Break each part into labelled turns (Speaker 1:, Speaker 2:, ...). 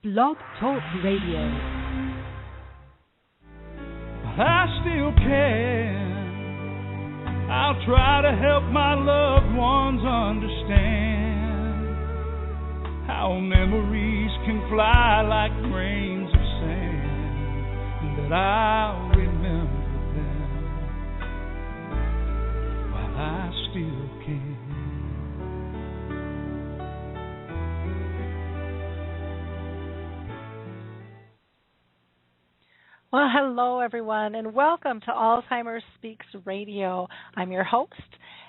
Speaker 1: Blog Talk Radio.
Speaker 2: I still can. I'll try to help my loved ones understand how memories can fly like grains of sand, and that I'll remember them while I still can.
Speaker 3: Well, hello, everyone, and welcome to Alzheimer Speaks Radio. I'm your host,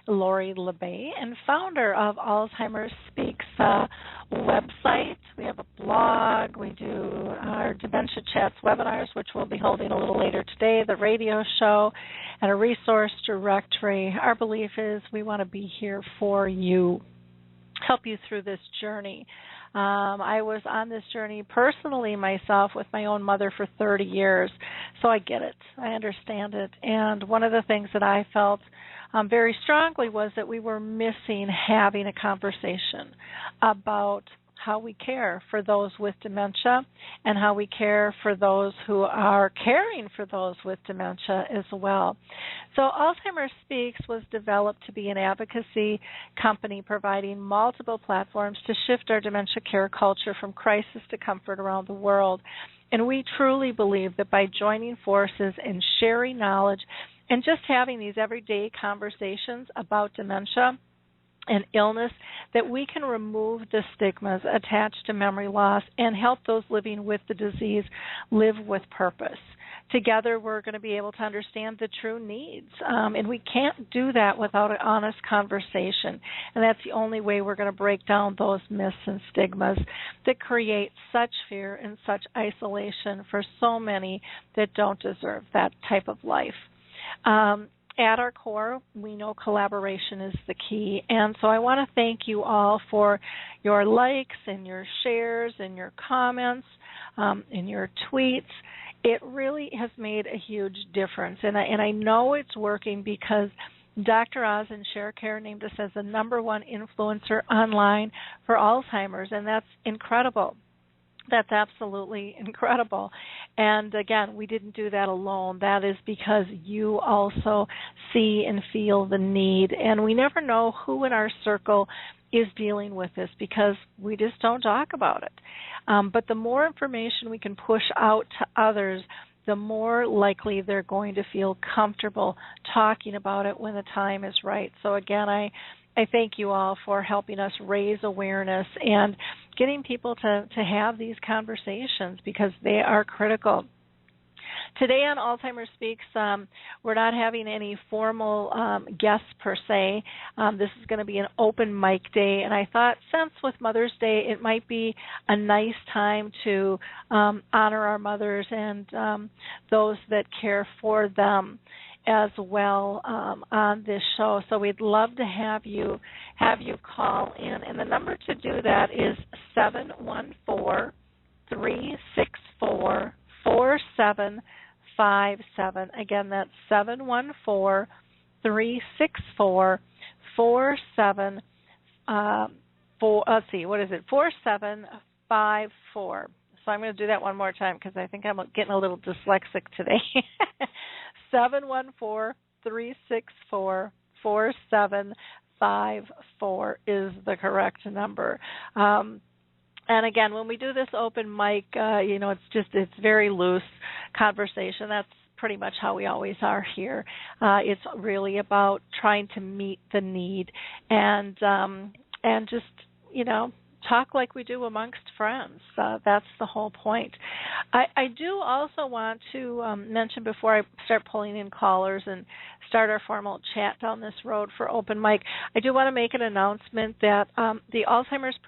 Speaker 3: Lori La Bey, and founder of Alzheimer Speaks website. We have a blog. We do our Dementia Chats webinars, which we'll be holding a little later today, the radio show, and a resource directory. Our belief is we want to be here for you, help you through this journey. I was on this journey personally myself with my own mother for 30 years, so I get it. I understand it. And one of the things that I felt very strongly was that we were missing having a conversation about how we care for those with dementia and how we care for those who are caring for those with dementia as well. So Alzheimer Speaks was developed to be an advocacy company providing multiple platforms to shift our dementia care culture from crisis to comfort around the world. And we truly believe that by joining forces and sharing knowledge and just having these everyday conversations about dementia and illness, that we can remove the stigmas attached to memory loss and help those living with the disease live with purpose. Together, we're going to be able to understand the true needs, and we can't do that without an honest conversation, and that's the only way we're going to break down those myths and stigmas that create such fear and such isolation for so many that don't deserve that type of life. At our core, we know collaboration is the key, and so I want to thank you all for your likes and your shares and your comments and your tweets. It really has made a huge difference, and I know it's working because Dr. Oz and ShareCare named us as the #1 influencer online for Alzheimer's, and that's incredible. That's absolutely incredible. And again, we didn't do that alone. That is because you also see and feel the need. And we never know who in our circle is dealing with this because we just don't talk about it. But the more information we can push out to others, the more likely they're going to feel comfortable talking about it when the time is right. So again, I thank you all for helping us raise awareness and getting people to have these conversations because they are critical. Today on Alzheimer Speaks, we're not having any formal guests per se. This is going to be an open mic day, and I thought since with Mother's Day, it might be a nice time to honor our mothers and those that care for them as well on this show. So we'd love to have you call in, and the number to do that is 714-364-4757. Again, that's 714-364-4754. Let's see, what is it? 4754. So I'm going to do that one more time because I think I'm getting a little dyslexic today. 714-364-4754 is the correct number. And again, when we do this open mic, it's very loose conversation. That's pretty much how we always are here. It's really about trying to meet the need and just, talk like we do amongst friends. That's the whole point. I do also want to mention before I start pulling in callers and start our formal chat down this road for open mic, I do want to make an announcement that the Alzheimer's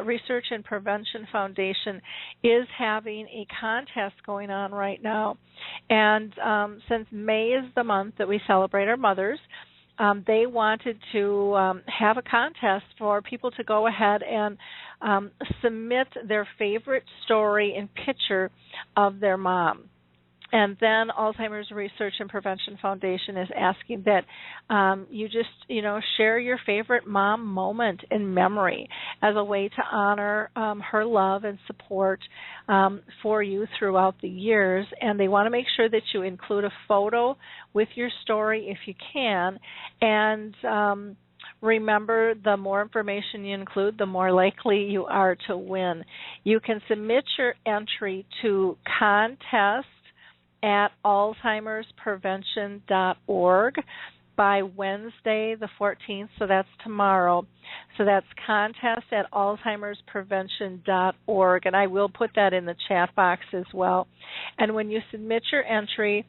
Speaker 3: Research and Prevention Foundation is having a contest going on right now. And since May is the month that we celebrate our mothers, they wanted to have a contest for people to go ahead and submit their favorite story and picture of their mom. And then Alzheimer's Research and Prevention Foundation is asking that you just, share your favorite mom moment in memory as a way to honor her love and support for you throughout the years. And they want to make sure that you include a photo with your story if you can. And remember, the more information you include, the more likely you are to win. You can submit your entry to contest@alzheimersprevention.org by Wednesday the 14th, so that's tomorrow. So that's contest@alzheimersprevention.org, and I will put that in the chat box as well. And when you submit your entry,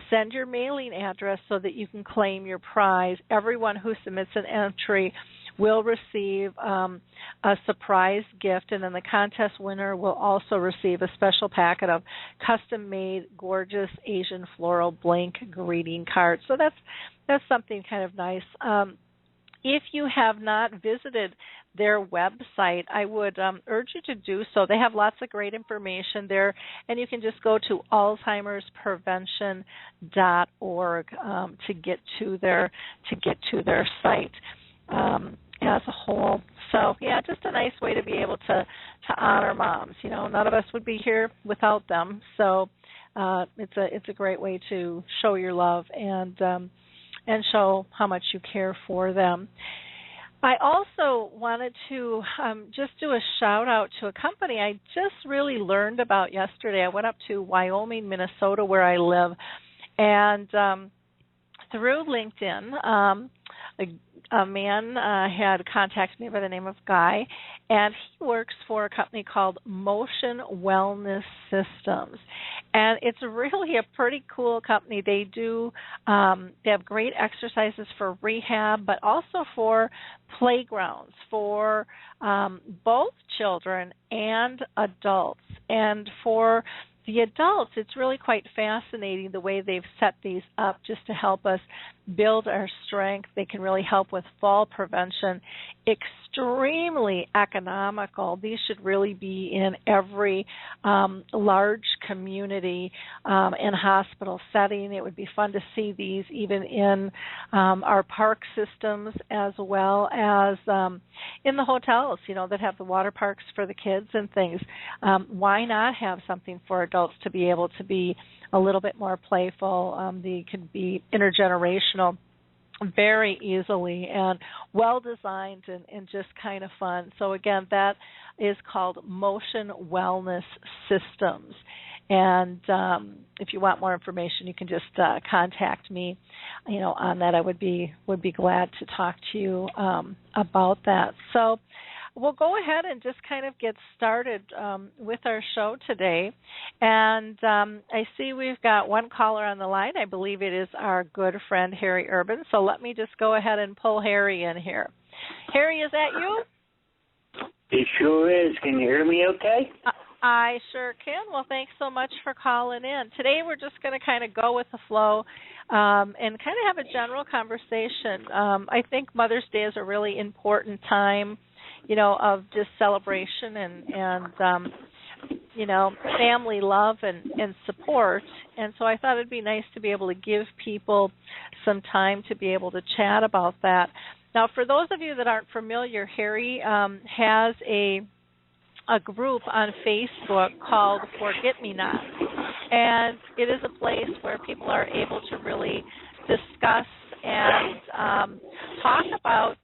Speaker 3: send your mailing address so that you can claim your prize. Everyone who submits an entry will receive a surprise gift, and then the contest winner will also receive a special packet of custom-made, gorgeous Asian floral blank greeting cards. So that's something kind of nice. If you have not visited their website, I would urge you to do so. They have lots of great information there, and you can just go to alzheimersprevention.org to get to their site as a whole. So yeah, just a nice way to be able to honor moms. None of us would be here without them. So it's a great way to show your love and show how much you care for them. I also wanted to just do a shout out to a company I just really learned about yesterday. I went up to Wyoming, Minnesota, where I live, and through LinkedIn, a man had contacted me by the name of Guy, and he works for a company called Motion Wellness Systems. And it's really a pretty cool company. They have great exercises for rehab, but also for playgrounds for both children and adults. And for the adults, it's really quite fascinating the way they've set these up just to help us build our strength. They can really help with fall prevention. Extremely economical. These should really be in every large community and hospital setting. It would be fun to see these even in our park systems as well as in the hotels, that have the water parks for the kids and things. Why not have something for adults to be able to be a little bit more playful? They can be intergenerational very easily and well-designed and just kind of fun. So, again, that is called Motion Wellness Systems. And if you want more information, you can just contact me, on that. I would be glad to talk to you about that. So we'll go ahead and just kind of get started with our show today. And I see we've got one caller on the line. I believe it is our good friend Harry Urban. So let me just go ahead and pull Harry in here. Harry, is that you?
Speaker 1: It sure is. Can you hear me okay?
Speaker 3: I sure can. Well, thanks so much for calling in. Today we're just going to kind of go with the flow and kind of have a general conversation. I think Mother's Day is a really important time, of just celebration and family love and support. And so I thought it'd be nice to be able to give people some time to be able to chat about that. Now, for those of you that aren't familiar, Harry has a group on Facebook called Forget Me Not. And it is a place where people are able to really discuss and talk about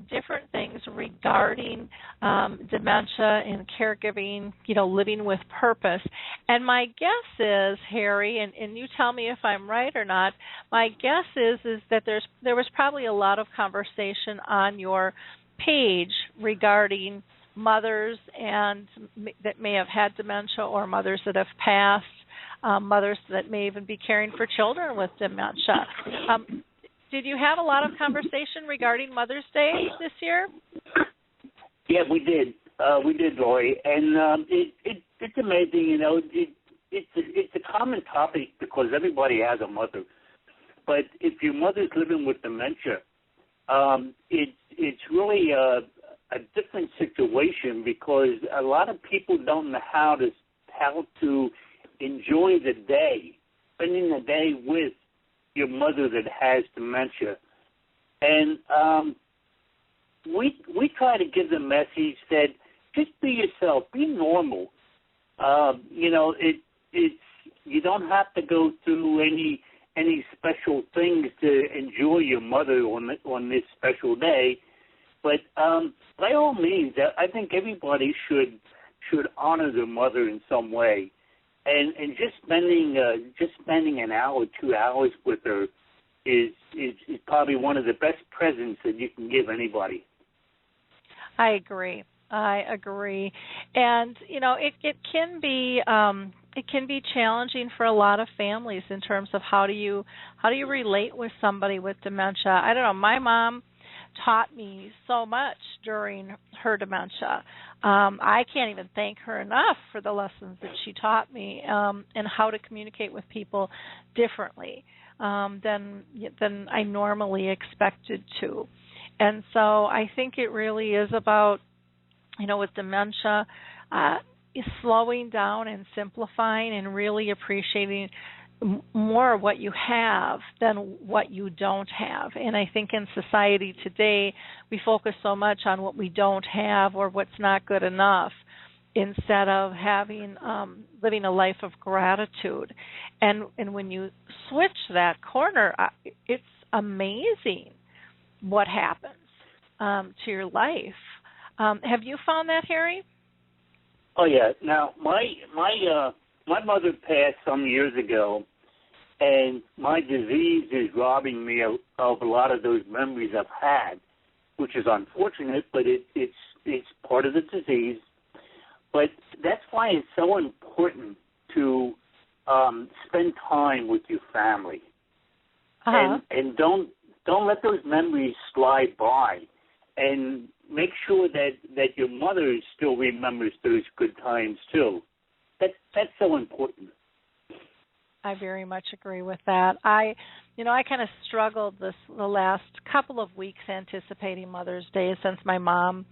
Speaker 3: different things regarding dementia and caregiving, living with purpose. And my guess is, Harry, and you tell me if I'm right or not, my guess is that there was probably a lot of conversation on your page regarding mothers and that may have had dementia, or mothers that have passed, mothers that may even be caring for children with dementia. Did you have a lot of conversation regarding Mother's Day this year?
Speaker 1: Yeah, we did. We did, Lori, and it's amazing. It's a common topic because everybody has a mother. But if your mother's living with dementia, it's really a different situation because a lot of people don't know how to enjoy the day spending the day with your mother that has dementia. And we try to give the message that just be yourself, be normal. It's you don't have to go through any special things to enjoy your mother on this special day. But by all means, I think everybody should honor their mother in some way, and just spending an hour, 2 hours with her is probably one of the best presents that you can give anybody.
Speaker 3: I agree, and it can be challenging for a lot of families in terms of how do you relate with somebody with dementia. I don't know. My mom taught me so much during her dementia. I can't even thank her enough for the lessons that she taught me and how to communicate with people differently than I normally expected to. And so I think it really is about, with dementia, slowing down and simplifying and really appreciating more of what you have than what you don't have. And I think in society today, we focus so much on what we don't have or what's not good enough instead of living a life of gratitude. And when you switch that corner, it's amazing what happens to your life. Have you found that, Harry?
Speaker 1: Oh yeah. Now my mother passed some years ago, and my disease is robbing me of a lot of those memories I've had, which is unfortunate, but it's part of the disease. But that's why it's so important to spend time with your family, and don't let those memories slide by, and make sure that your mother still remembers those good times too. That's so important.
Speaker 3: I very much agree with that. I kind of struggled the last couple of weeks anticipating Mother's Day since my mom,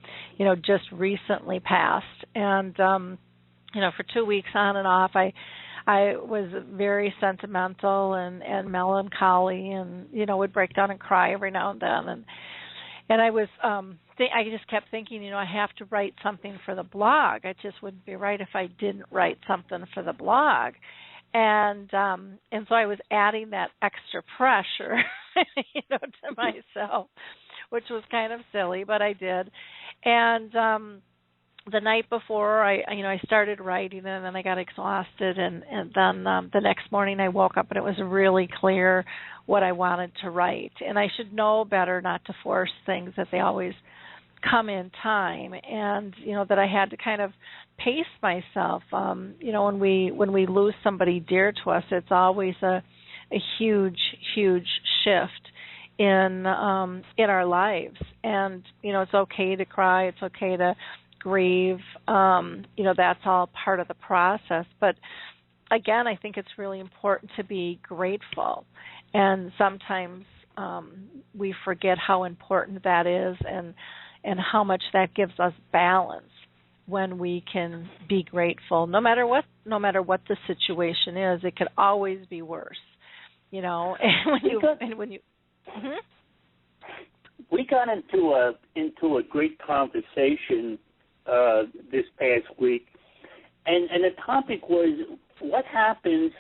Speaker 3: just recently passed. And, for 2 weeks on and off, I was very sentimental and melancholy and, would break down and cry every now and then. And I was, I just kept thinking, I have to write something for the blog. It just wouldn't be right if I didn't write something for the blog. And so I was adding that extra pressure, to myself, which was kind of silly, but I did. And the night before, I started writing, and then I got exhausted, and then the next morning I woke up, and it was really clear what I wanted to write. And I should know better not to force things, that they always come in time, and that I had to kind of pace myself. When we lose somebody dear to us, it's always a huge shift in our lives. And it's okay to cry, it's okay to grieve. That's all part of the process. But again, I think it's really important to be grateful, and sometimes we forget how important that is, and how much that gives us balance when we can be grateful, no matter what the situation is. It could always be worse, And when you
Speaker 1: we got into a great conversation this past week, and the topic was, what happens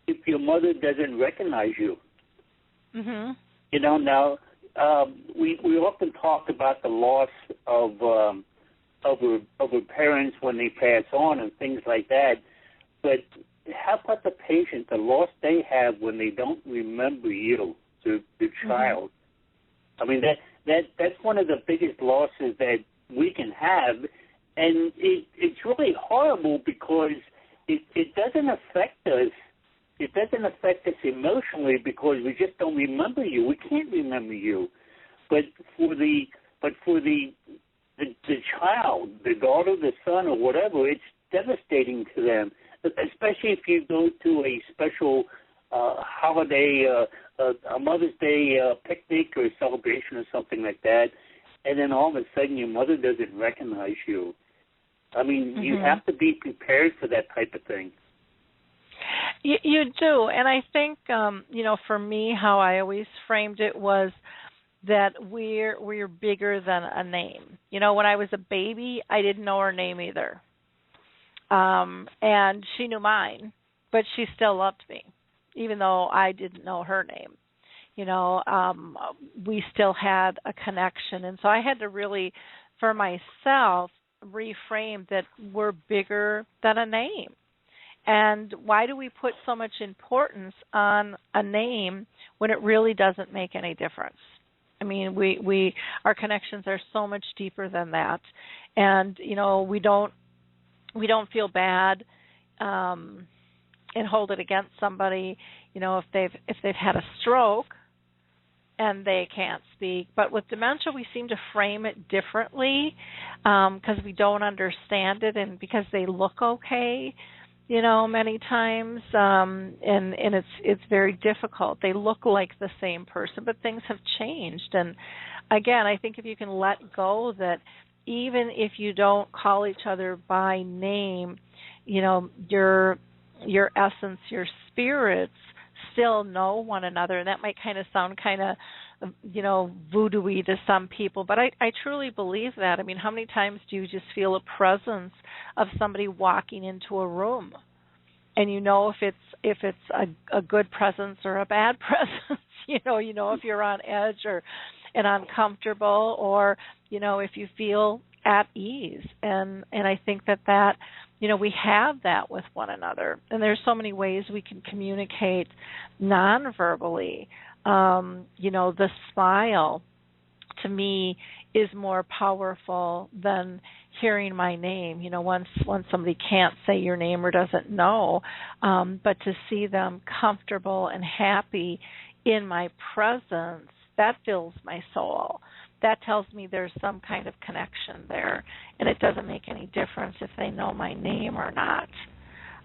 Speaker 1: if your mother doesn't recognize you?
Speaker 3: Mm-hmm.
Speaker 1: Now we often talk about the loss of her parents when they pass on and things like that, but how about the patient, the loss they have when they don't remember you, the child? I mean, that's one of the biggest losses that we can have, and it's really horrible because it doesn't affect us. It doesn't affect us emotionally because we just don't remember you. We can't remember you. But for the child, the daughter, the son, or whatever, it's devastating to them, especially if you go to a special holiday, a Mother's Day picnic or celebration or something like that, and then all of a sudden your mother doesn't recognize you. I mean, you have to be prepared for that type of thing.
Speaker 3: You do, and I think for me, how I always framed it was that we're bigger than a name. When I was a baby, I didn't know her name either, and she knew mine, but she still loved me, even though I didn't know her name. We still had a connection, and so I had to really, for myself, reframe that we're bigger than a name. And why do we put so much importance on a name when it really doesn't make any difference? I mean, our connections are so much deeper than that, and we don't feel bad and hold it against somebody, if they've had a stroke and they can't speak. But with dementia, we seem to frame it differently because we don't understand it, and because they look okay. Many times, and it's very difficult. They look like the same person, but things have changed. And again, I think if you can let go that even if you don't call each other by name, your essence, your spirits still know one another. And that might kind of sound voodoo-y to some people, but I truly believe that. I mean, how many times do you just feel a presence of somebody walking into a room, and if it's a good presence or a bad presence? If you're on edge and uncomfortable, or if you feel at ease, and I think that we have that with one another, and there's so many ways we can communicate non-verbally. The smile, to me, is more powerful than hearing my name. Once somebody can't say your name or doesn't know, but to see them comfortable and happy in my presence, that fills my soul. That tells me there's some kind of connection there, and it doesn't make any difference if they know my name or not.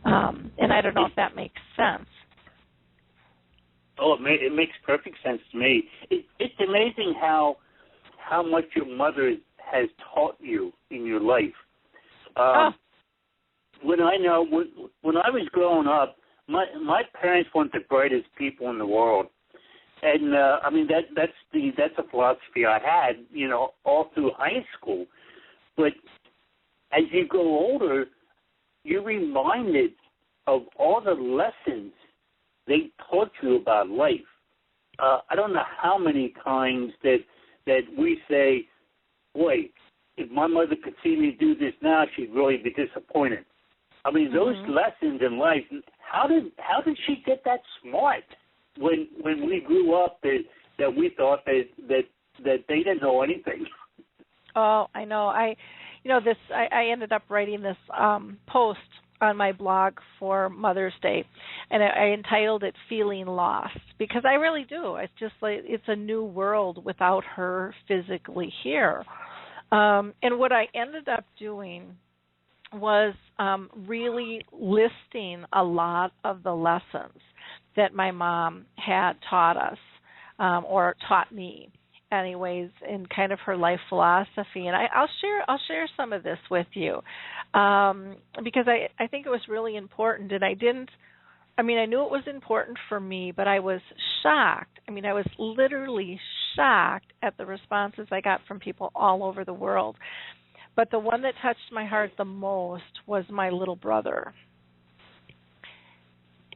Speaker 3: And I don't know if that makes sense.
Speaker 1: Oh, it makes perfect sense to me. It's amazing how much your mother has taught you in your life. When I was growing up, my parents weren't the brightest people in the world, and that's a philosophy I had, all through high school. But as you grow older, you're reminded of all the lessons they taught you about life. I don't know how many times that we say, boy, if my mother could see me do this now, she'd really be disappointed. I mean, those lessons in life, how did she get that smart when we grew up that we thought that they didn't know anything?
Speaker 3: Oh, I know. I ended up writing this post on my blog for Mother's Day, and I entitled it "Feeling Lost," because I really do. It's just like it's a new world without her physically here. And what I ended up doing was really listing a lot of the lessons that my mom had taught us, or taught me anyways, in kind of her life philosophy. And I'll share some of this with you, because I think it was really important. And I knew it was important for me, but I was shocked. I was literally shocked at the responses I got from people all over the world. But the one that touched my heart the most was my little brother.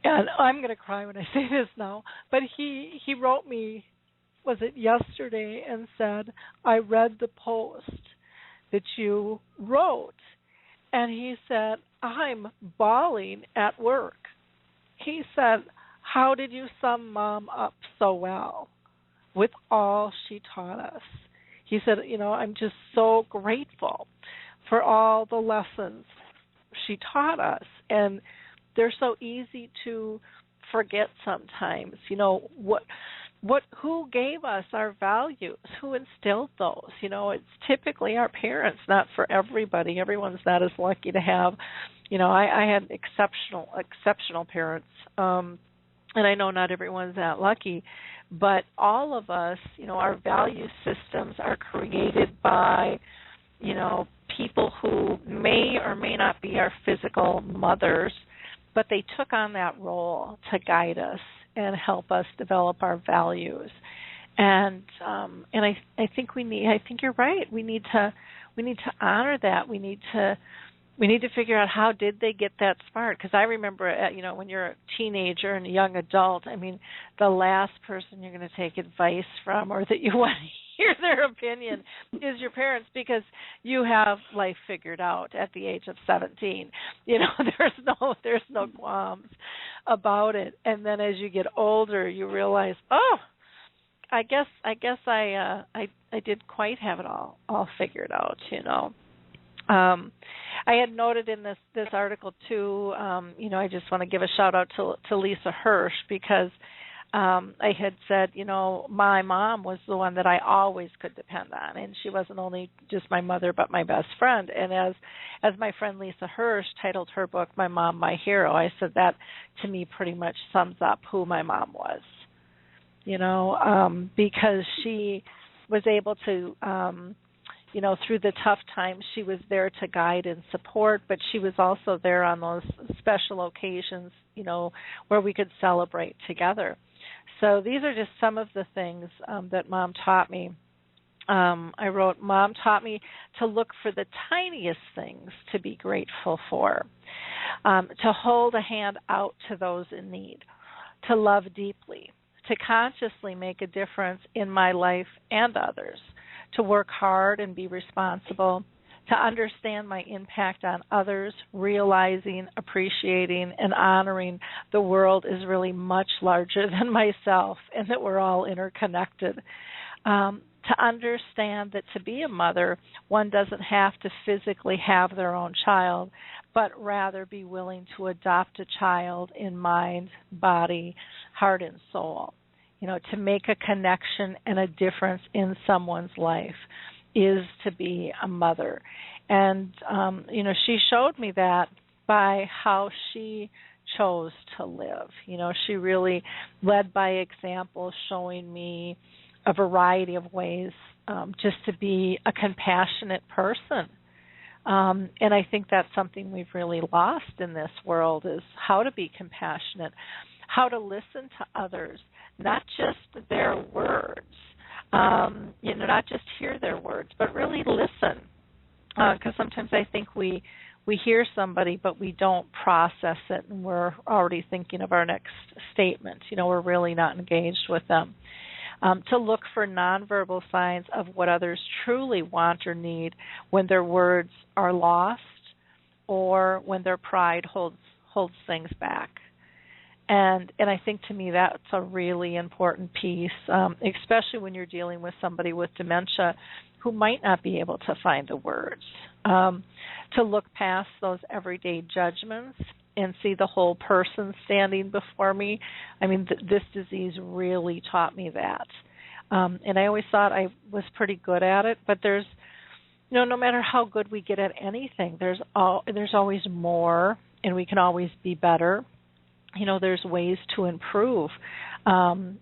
Speaker 3: And I'm going to cry when I say this now, but he wrote me, was it yesterday, and said, I read the post that you wrote. And he said, I'm bawling at work. He said, how did you sum Mom up so well with all she taught us? He said, I'm just so grateful for all the lessons she taught us. And they're so easy to forget sometimes. Who gave us our values? Who instilled those? It's typically our parents, not for everybody. Everyone's not as lucky to have, I had exceptional parents, and I know not everyone's that lucky, but all of us, our value systems are created by, people who may or may not be our physical mothers, but they took on that role to guide us and help us develop our values. And I think I think you're right. We need to honor that. We need to figure out, how did they get that smart? Because I remember, when you're a teenager and a young adult, I mean, the last person you're going to take advice from, or that you want to hear their opinion, is your parents, because you have life figured out at the age of 17. There's no qualms about it. And then as you get older, you realize, I guess I didn't quite have it all figured out, I had noted in this article too, I just want to give a shout out to Lisa Hirsch, because I had said, my mom was the one that I always could depend on, and she wasn't only just my mother but my best friend. And as my friend Lisa Hirsch titled her book, My Mom, My Hero, I said that to me pretty much sums up who my mom was. Because she was able to, through the tough times, she was there to guide and support, but she was also there on those special occasions, where we could celebrate together. So these are just some of the things that Mom taught me. I wrote, Mom taught me to look for the tiniest things to be grateful for, to hold a hand out to those in need, to love deeply, to consciously make a difference in my life and others, to work hard and be responsible, to understand my impact on others, realizing, appreciating, and honoring the world is really much larger than myself, and that we're all interconnected. To understand that to be a mother, one doesn't have to physically have their own child, but rather be willing to adopt a child in mind, body, heart, and soul. To make a connection and a difference in someone's life is to be a mother. And, she showed me that by how she chose to live. She really led by example, showing me a variety of ways just to be a compassionate person. And I think that's something we've really lost in this world, is how to be compassionate, how to listen to others, not just their words, not just hear their words, but really listen. Because sometimes I think we hear somebody, but we don't process it, and we're already thinking of our next statement. We're really not engaged with them. To look for nonverbal signs of what others truly want or need when their words are lost, or when their pride holds things back. And I think, to me, that's a really important piece, especially when you're dealing with somebody with dementia who might not be able to find the words. To look past those everyday judgments and see the whole person standing before me. I mean, this disease really taught me that. And I always thought I was pretty good at it, but there's, no matter how good we get at anything, there's always more, and we can always be better. There's ways to improve, and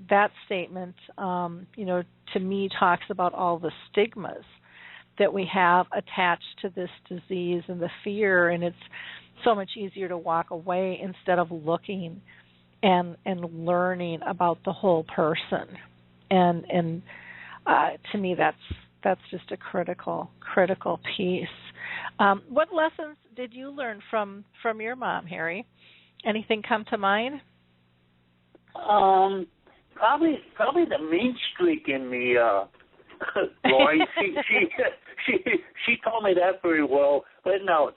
Speaker 3: that statement, to me talks about all the stigmas that we have attached to this disease and the fear, and it's so much easier to walk away instead of looking and learning about the whole person. And to me, that's just a critical piece. What lessons did you learn from your mom, Harry? Anything come to mind?
Speaker 1: Probably the mean streak in me, Lori. She told me that very well. But no,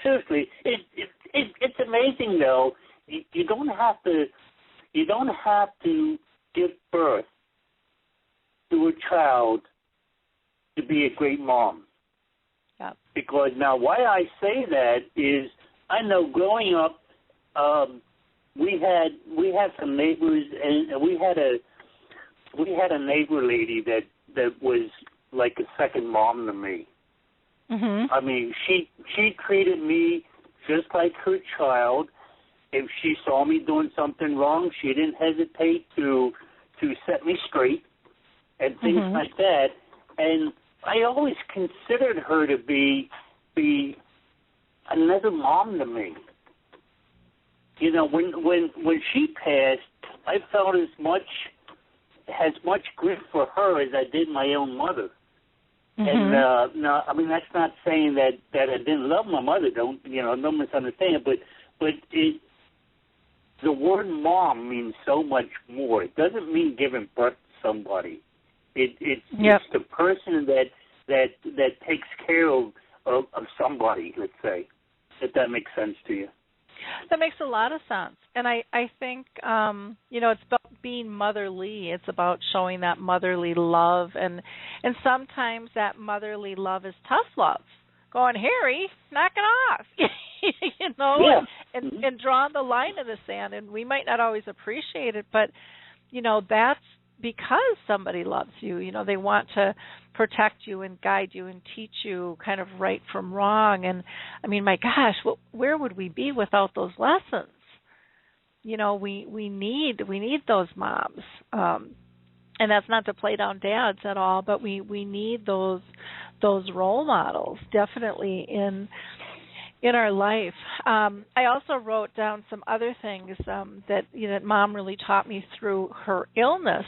Speaker 1: seriously, it's amazing though. You don't have to give birth to a child to be a great mom.
Speaker 3: Yeah.
Speaker 1: Because now, why I say that is, I know growing up, we had some neighbors, and we had a neighbor lady that was like a second mom to me.
Speaker 3: Mm-hmm.
Speaker 1: I mean, she treated me just like her child. If she saw me doing something wrong, she didn't hesitate to set me straight and things
Speaker 3: Mm-hmm.
Speaker 1: like that. And I always considered her to be another mom to me. you know, when she passed, I felt as much grief for her as I did my own mother.
Speaker 3: Mm-hmm.
Speaker 1: And no, I mean that's not saying that I didn't love my mother. Don't misunderstand. But the word mom means so much more. It doesn't mean giving birth to somebody. It's the person that takes care of somebody. Let's say, if that makes sense to you.
Speaker 3: That makes a lot of sense. And I think, it's about being motherly. It's about showing that motherly love. And sometimes that motherly love is tough love. Going, Harry, knock it off. And drawing the line in the sand. And we might not always appreciate it, but, that's because somebody loves you. They want to protect you and guide you and teach you kind of right from wrong. And I mean, my gosh, where would we be without those lessons? We need those moms. And that's not to play down dads at all, but we need those role models definitely in our life. I also wrote down some other things that Mom really taught me through her illness,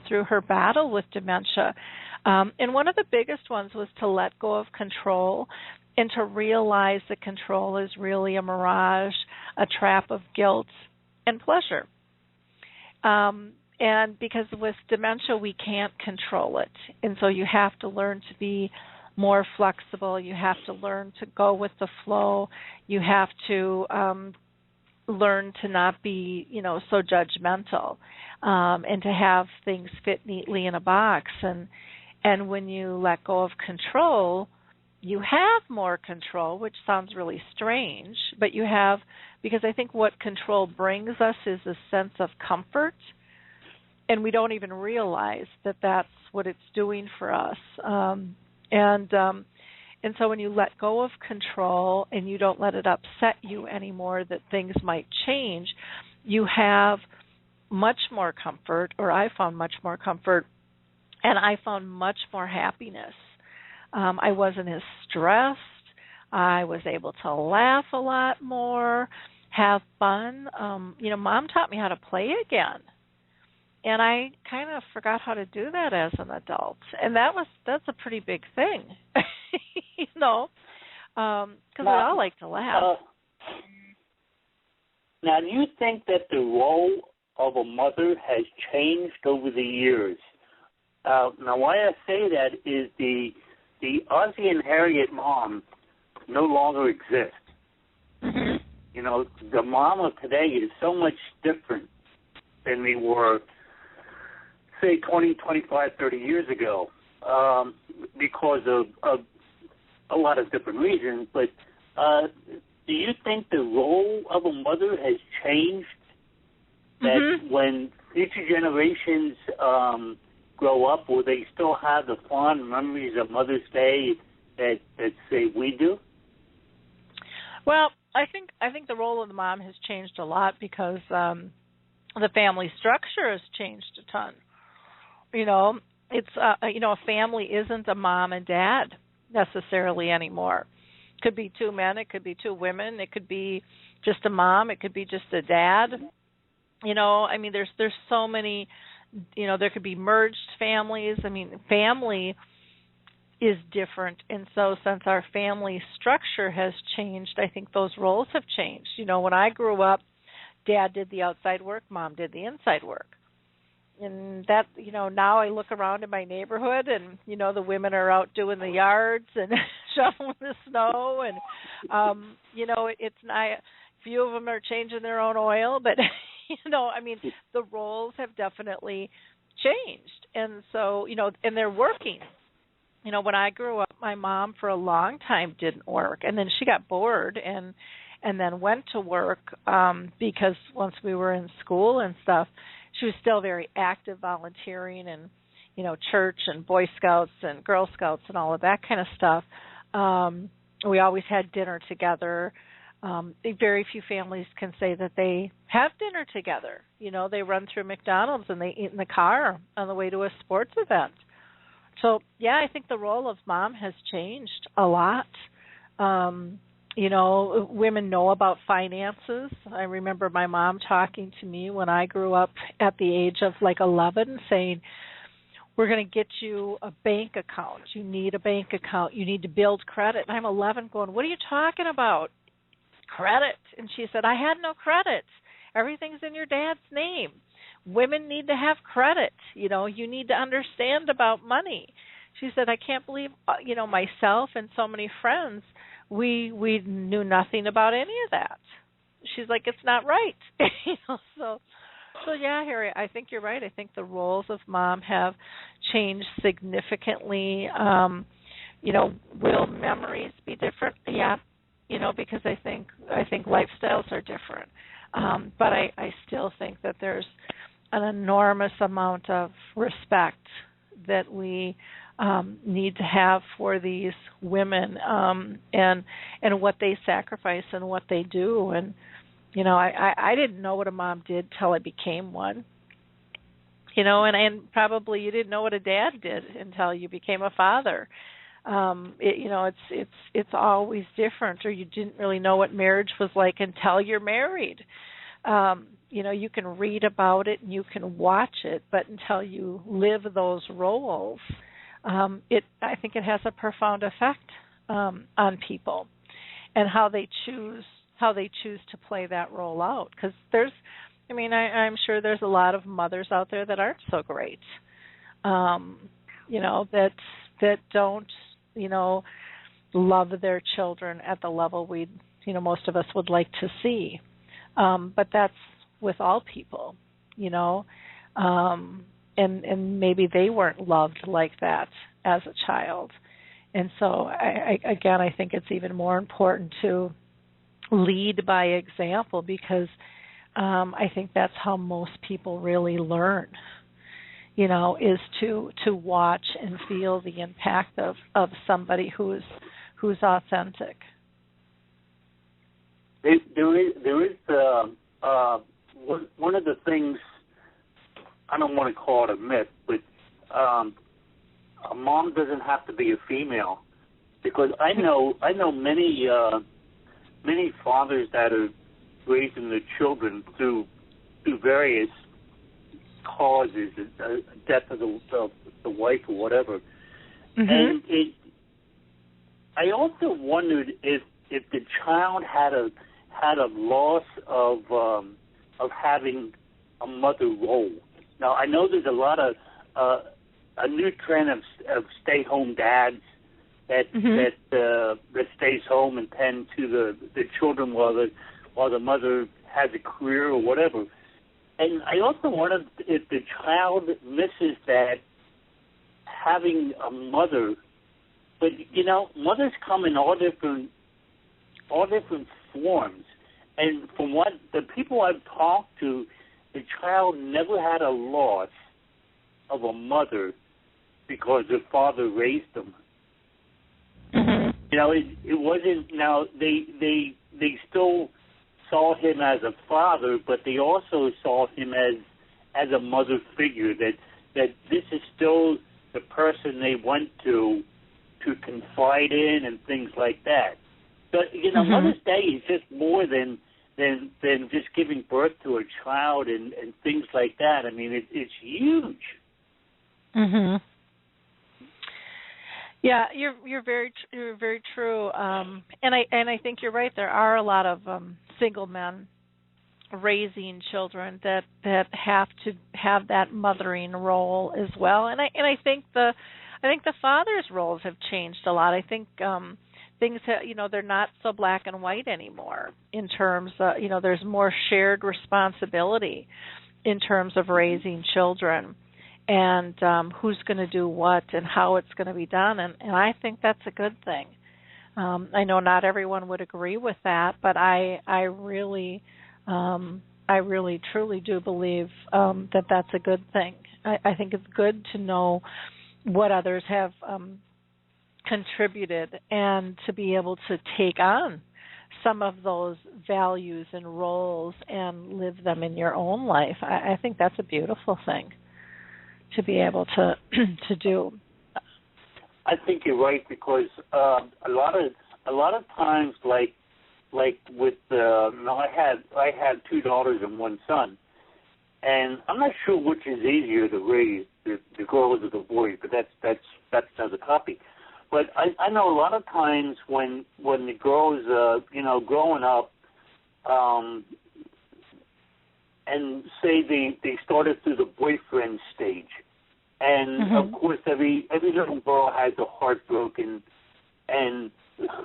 Speaker 3: through her battle with dementia. And one of the biggest ones was to let go of control and to realize that control is really a mirage, a trap of guilt and pleasure. And because with dementia, we can't control it. And so you have to learn to be more flexible. You have to learn to go with the flow. You have to learn to not be, so judgmental, and to have things fit neatly in a box. And when you let go of control, you have more control, which sounds really strange, but you have, because I think what control brings us is a sense of comfort, and we don't even realize that that's what it's doing for us. And so when you let go of control and you don't let it upset you anymore that things might change, you have much more comfort, or I found much more comfort, and I found much more happiness. I wasn't as stressed. I was able to laugh a lot more, have fun. Mom taught me how to play again. And I kind of forgot how to do that as an adult. And that's a pretty big thing, because we all like to laugh.
Speaker 1: Now, do you think that the role of a mother has changed over the years? Now, why I say that is the Ozzie and Harriet mom no longer exists. Mm-hmm. The mom of today is so much different than we were, say, 20, 25, 30 years ago, because of a lot of different reasons. But do you think the role of a mother has changed? That mm-hmm. when future generations grow up, will they still have the fond memories of Mother's Day that say we do?
Speaker 3: Well, I think the role of the mom has changed a lot because the family structure has changed a ton. It's a family isn't a mom and dad necessarily anymore. It could be two men, it could be two women, it could be just a mom, it could be just a dad. There's so many. There could be merged families. Family is different, and so since our family structure has changed, I think those roles have changed. When I grew up, Dad did the outside work, Mom did the inside work. And that, now I look around in my neighborhood and, the women are out doing the yards and shoveling the snow. And, it's not, few of them are changing their own oil. But, the roles have definitely changed. And so, and they're working. When I grew up, my mom for a long time didn't work. And then she got bored and then went to work because once we were in school and stuff, she was still very active volunteering and, church and Boy Scouts and Girl Scouts and all of that kind of stuff. We always had dinner together. Very few families can say that they have dinner together. They run through McDonald's and they eat in the car on the way to a sports event. So, yeah, I think the role of mom has changed a lot. women know about finances. I remember my mom talking to me when I grew up at the age of like 11 saying, we're going to get you a bank account. You need a bank account. You need to build credit. And I'm 11 going, what are you talking about? Credit. And she said, I had no credit. Everything's in your dad's name. Women need to have credit. You need to understand about money. She said, I can't believe, myself and so many friends, we knew nothing about any of that. She's like, it's not right. So yeah, Harry, I think you're right. I think the roles of mom have changed significantly. Will memories be different? Yeah, because I think lifestyles are different. But I still think that there's an enormous amount of respect that we need to have for these women and what they sacrifice and what they do. And I didn't know what a mom did till I became one. And probably you didn't know what a dad did until you became a father. It's always different, or you didn't really know what marriage was like until you're married. You can read about it and you can watch it, but until you live those roles, I think it has a profound effect on people and how they choose to play that role out. Because I'm sure there's a lot of mothers out there that aren't so great, that don't, love their children at the level most of us would like to see. But that's with all people, and maybe they weren't loved like that as a child. And so, I think it's even more important to lead by example, because I think that's how most people really learn, is to watch and feel the impact of somebody who's authentic.
Speaker 1: There is one of the things, I don't want to call it a myth, but a mom doesn't have to be a female, because I know many fathers that are raising their children through various causes, death of the wife or whatever. Mm-hmm. And I also wondered if the child had a loss of having a mother role. Now, I know there's a lot of a new trend of stay-home dads that stays home and tend to the children while the mother has a career or whatever. And I also wondered if the child misses that, having a mother. But mothers come in all different forms. And from what the people I've talked to, the child never had a loss of a mother because the father raised them. Mm-hmm. It wasn't. Now they still saw him as a father, but they also saw him as a mother figure. That this is still the person they went to confide in and things like that. But Mother's Day is just more than just giving birth to a child and things like that. I mean, it's huge.
Speaker 3: Mhm. Yeah, you're very true. And I think you're right. There are a lot of single men raising children that have to have that mothering role as well. And I think the father's roles have changed a lot. I think things they're not so black and white anymore in terms of, there's more shared responsibility in terms of raising children and who's going to do what and how it's going to be done. And I think that's a good thing. I know not everyone would agree with that, but I really truly do believe that that's a good thing. I think it's good to know what others have contributed and to be able to take on some of those values and roles and live them in your own life. I think that's a beautiful thing to be able to do. I
Speaker 1: think you're right, because a lot of times, like like with I had two daughters and one son, and I'm not sure which is easier to raise, the girls or the boys, but that's another topic. But I know a lot of times when the girls growing up, and say they started through the boyfriend stage, and of course every little girl has a heart broken, and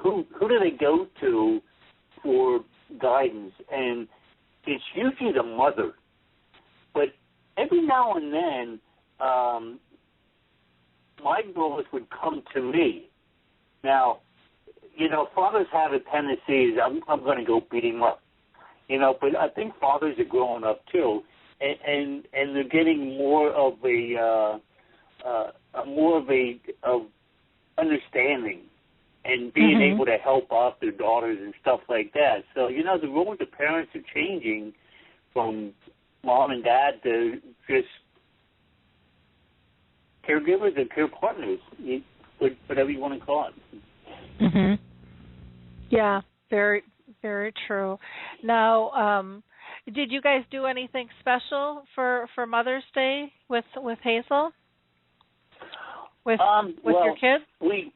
Speaker 1: who do they go to for guidance? And it's usually the mother. But every now and then, my girls would come to me. Now, fathers have a tendency, I'm going to go beat him up. But I think fathers are growing up too, and they're getting more of understanding and being able to help out their daughters and stuff like that. So the roles of parents are changing from mom and dad to just caregivers and care partners, whatever you want to call it.
Speaker 3: Yeah, very, very true. Now, did you guys do anything special for Mother's Day with Hazel? With your kids?
Speaker 1: We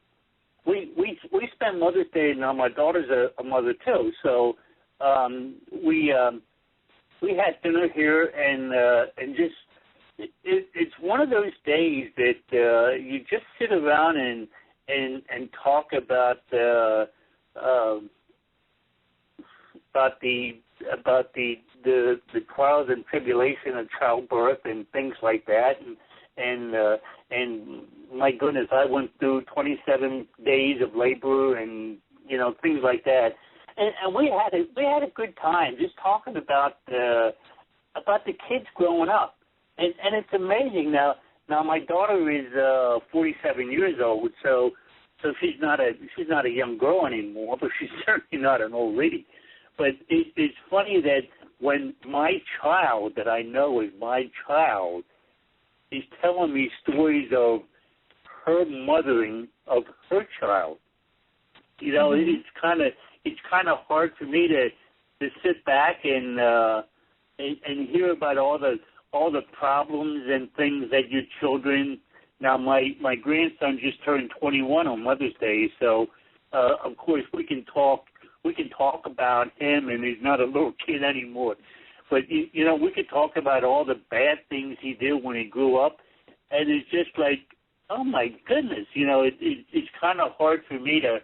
Speaker 1: spend Mother's Day. Now my daughter's a mother too, so we had dinner here, and just it's one of those days that you just sit around and talk about the trials and tribulation of childbirth and things like that, and my goodness, I went through 27 days of labor and things like that, and we had a good time just talking about the kids growing up, and it's amazing now. Now my daughter is 47 years old, so she's not a young girl anymore, but she's certainly not an old lady. But it's funny that when my child, that I know is my child, is telling me stories of her mothering of her child, it's kind of hard for me to sit back and hear about all the problems and things that your children. Now my grandson just turned 21 on Mother's Day, so of course we can talk about him, and he's not a little kid anymore. But we could talk about all the bad things he did when he grew up, and it's just like, oh my goodness, it's kind of hard for me to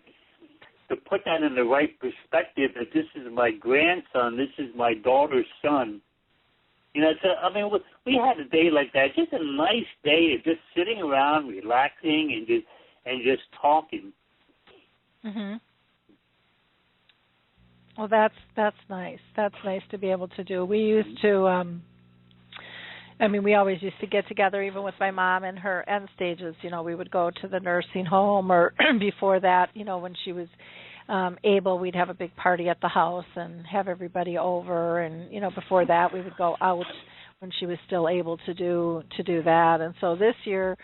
Speaker 1: put that in the right perspective. That this is my grandson, this is my daughter's son. So we had a day like that, just a nice day of just sitting around, relaxing, and just talking.
Speaker 3: Well, that's nice. That's nice to be able to do. We used to, we always used to get together, even with my mom in her end stages. We would go to the nursing home, or before that, when she was able, we'd have a big party at the house and have everybody over. And before that, we would go out when she was still able to do that. And so this year,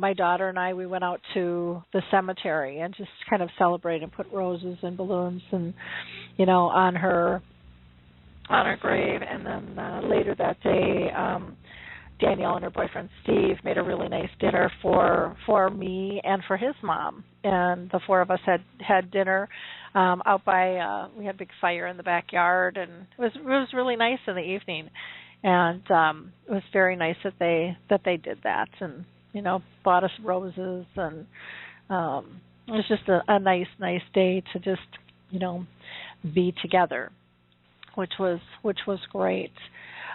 Speaker 3: my daughter and I, we went out to the cemetery and just kind of celebrate and put roses and balloons and, on her grave. And then later that day, Danielle and her boyfriend Steve made a really nice dinner for me and for his mom. And the four of us had dinner out by, we had a big fire in the backyard, and it was really nice in the evening. And it was very nice that they did that, and bought us roses, and it was just a nice day to just be together, which was great.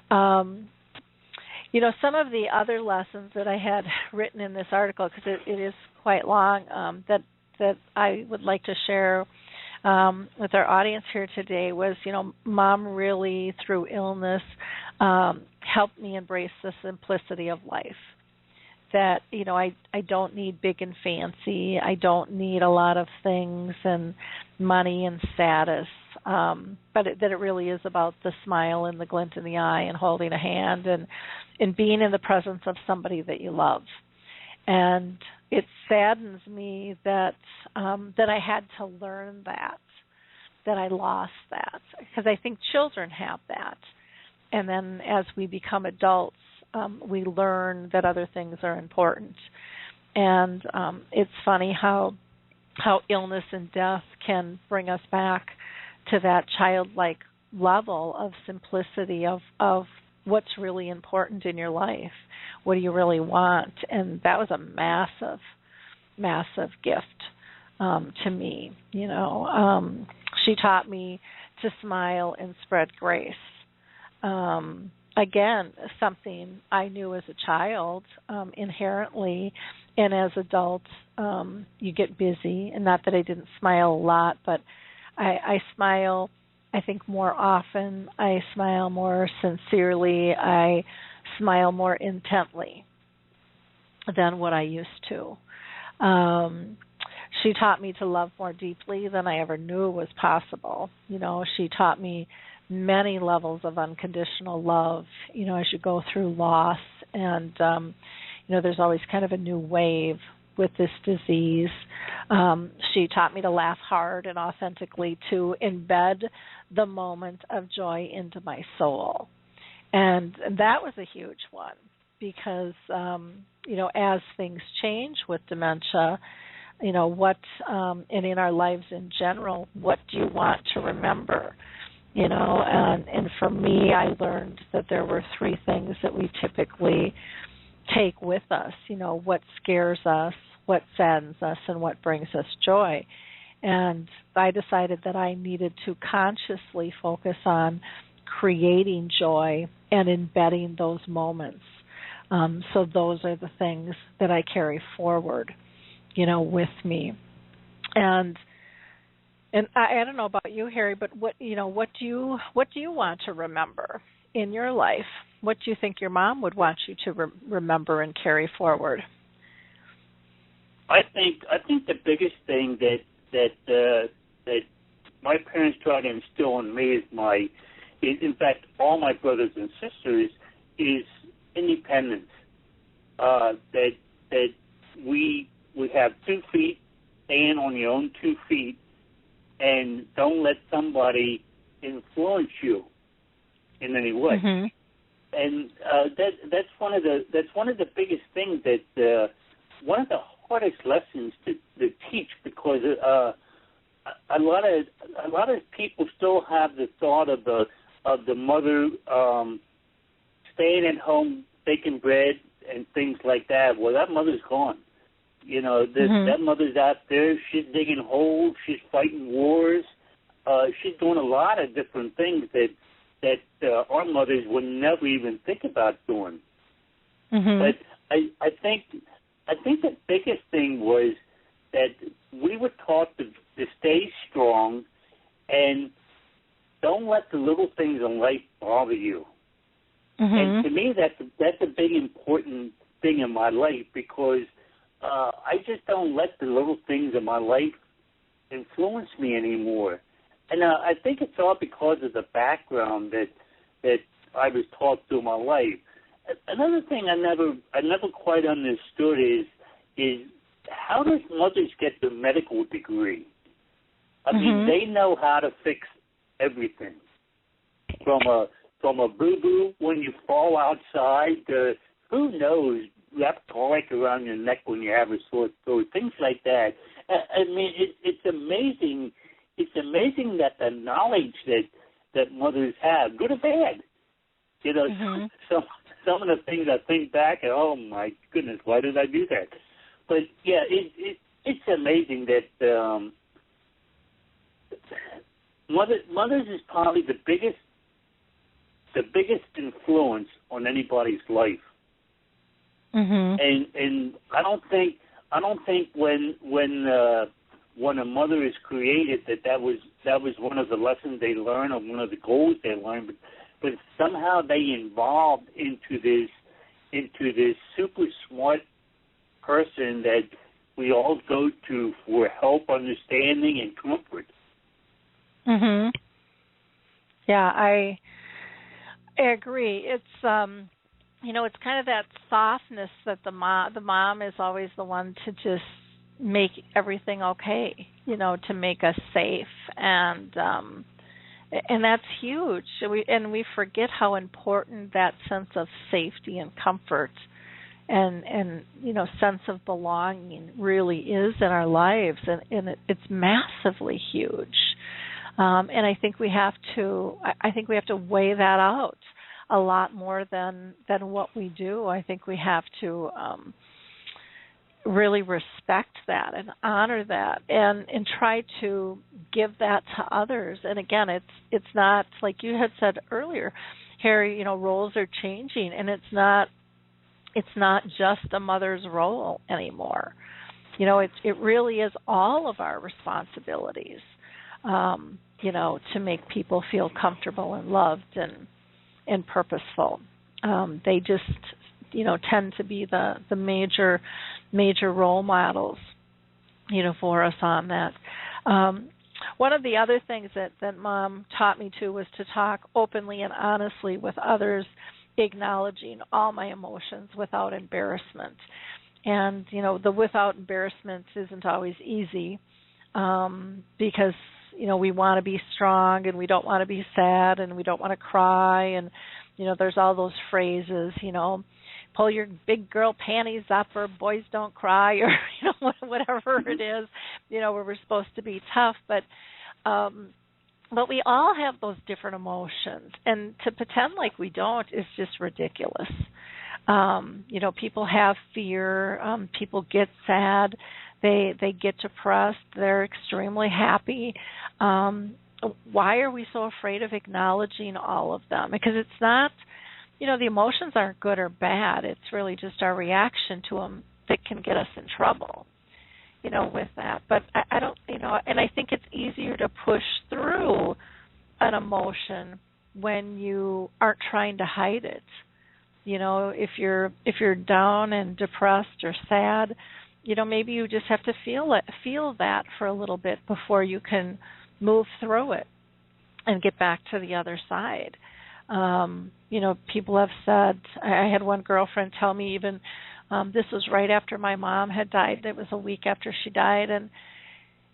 Speaker 3: Some of the other lessons that I had written in this article, because it is quite long, that I would like to share with our audience here today was, Mom really, through illness, helped me embrace the simplicity of life. That, I don't need big and fancy. I don't need a lot of things and money and status. But that it really is about the smile and the glint in the eye and holding a hand and being in the presence of somebody that you love. And it saddens me that I had to learn that. that I lost that, because I think children have that. And then as we become adults, we learn that other things are important. And it's funny how illness and death can bring us back to that childlike level of simplicity of what's really important in your life. What do you really want? And that was a massive, massive gift to me. She taught me to smile and spread grace. Again, something I knew as a child inherently, and as adults, you get busy. And not that I didn't smile a lot, but I smile, I think, more often. I smile more sincerely. I smile more intently than what I used to. She taught me to love more deeply than I ever knew was possible. She taught me many levels of unconditional love, as you go through loss. And, there's always kind of a new wave with this disease. She taught me to laugh hard and authentically, to embed the moment of joy into my soul. And that was a huge one because, as things change with dementia, what, and in our lives in general, what do you want to remember? And for me, I learned that there were three things that we typically take with us, what scares us, what saddens us, and what brings us joy. And I decided that I needed to consciously focus on creating joy and embedding those moments. So those are the things that I carry forward, with me. And I don't know about you, Harry, but what do you want to remember in your life? What do you think your mom would want you to remember and carry forward?
Speaker 1: I think the biggest thing that my parents tried to instill in me in fact, all my brothers and sisters, is independence. That we have 2 feet, stand on your own 2 feet, and don't let somebody influence you in any way. Mm-hmm. And that's one of the biggest things that one of the hardest lessons to teach, because a lot of people still have the thought of the mother staying at home baking bread and things like that. Well, that mother's gone. That mother's out there. She's digging holes. She's fighting wars. She's doing a lot of different things that our mothers would never even think about doing. Mm-hmm. But I think the biggest thing was that we were taught to stay strong and don't let the little things in life bother you. Mm-hmm. And to me, that's a big important thing in my life, because I just don't let the little things in my life influence me anymore. And I think it's all because of the background that I was taught through my life. Another thing I never quite understood is how does mothers get the medical degree? I mean, they know how to fix everything, from a boo-boo when you fall outside to, who knows, wrap garlic around your neck when you have a sore throat, things like that. I mean, it's amazing. It's amazing that the knowledge that mothers have, good or bad. Some of the things I think back, and oh my goodness, why did I do that? But yeah, it's amazing that mothers is probably the biggest influence on anybody's life. Mm-hmm. And I don't think when a mother is created that was one of the lessons they learn or one of the goals they learn, but somehow they evolved into this super smart person that we all go to for help, understanding, and comfort.
Speaker 3: Mhm. Yeah, I agree. It's it's kind of that softness that the mom is always the one to just make everything okay, to make us safe, and that's huge. We forget how important that sense of safety and comfort and sense of belonging really is in our lives, and it's massively huge. And I think we have to weigh that out a lot more than what we do. I think we have to really respect that and honor that, and try to give that to others. And again, it's not, like you had said earlier, Harry, roles are changing, and it's not just a mother's role anymore. It really is all of our responsibilities, to make people feel comfortable and loved and purposeful. They just, tend to be the major role models, for us on that. One of the other things that Mom taught me was to talk openly and honestly with others, acknowledging all my emotions without embarrassment. And, the without embarrassment isn't always easy, because, we want to be strong, and we don't want to be sad, and we don't want to cry, and, there's all those phrases, pull your big girl panties up, or boys don't cry, or, whatever it is, where we're supposed to be tough. But we all have those different emotions, and to pretend like we don't is just ridiculous. People have fear, people get sad, they get depressed, they're extremely happy. Why are we so afraid of acknowledging all of them? Because it's not, the emotions aren't good or bad. It's really just our reaction to them that can get us in trouble, with that. But I don't, and I think it's easier to push through an emotion when you aren't trying to hide it. If you're down and depressed or sad, maybe you just have to feel that for a little bit before you can move through it and get back to the other side. People have said, I had one girlfriend tell me even, this was right after my mom had died. It was a week after she died, and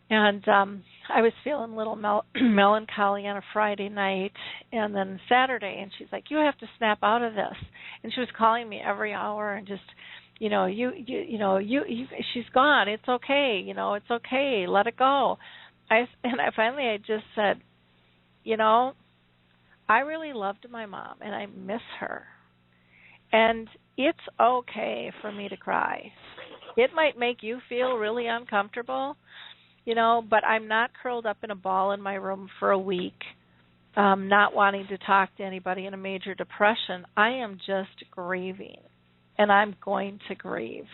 Speaker 3: I was feeling a little melancholy on a Friday night, and then Saturday, and she's like, "You have to snap out of this." And she was calling me every hour and just, she's gone. It's okay. It's okay. Let it go. I finally just said, I really loved my mom, and I miss her. And it's okay for me to cry. It might make you feel really uncomfortable, but I'm not curled up in a ball in my room for a week, not wanting to talk to anybody in a major depression. I am just grieving, and I'm going to grieve,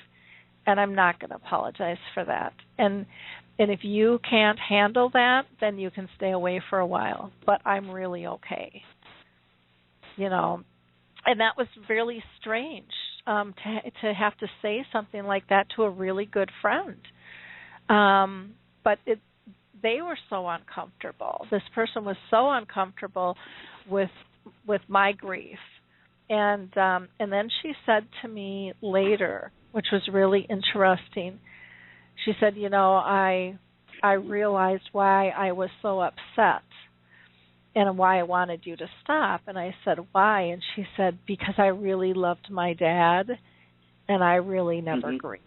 Speaker 3: and I'm not going to apologize for that. And if you can't handle that, then you can stay away for a while, but I'm really okay, And that was really strange, to have to say something like that to a really good friend. But they were so uncomfortable. This person was so uncomfortable with my grief. And then she said to me later, which was really interesting, she said, I realized why I was so upset and why I wanted you to stop. And I said, why? And she said, because I really loved my dad, and I really never grieved.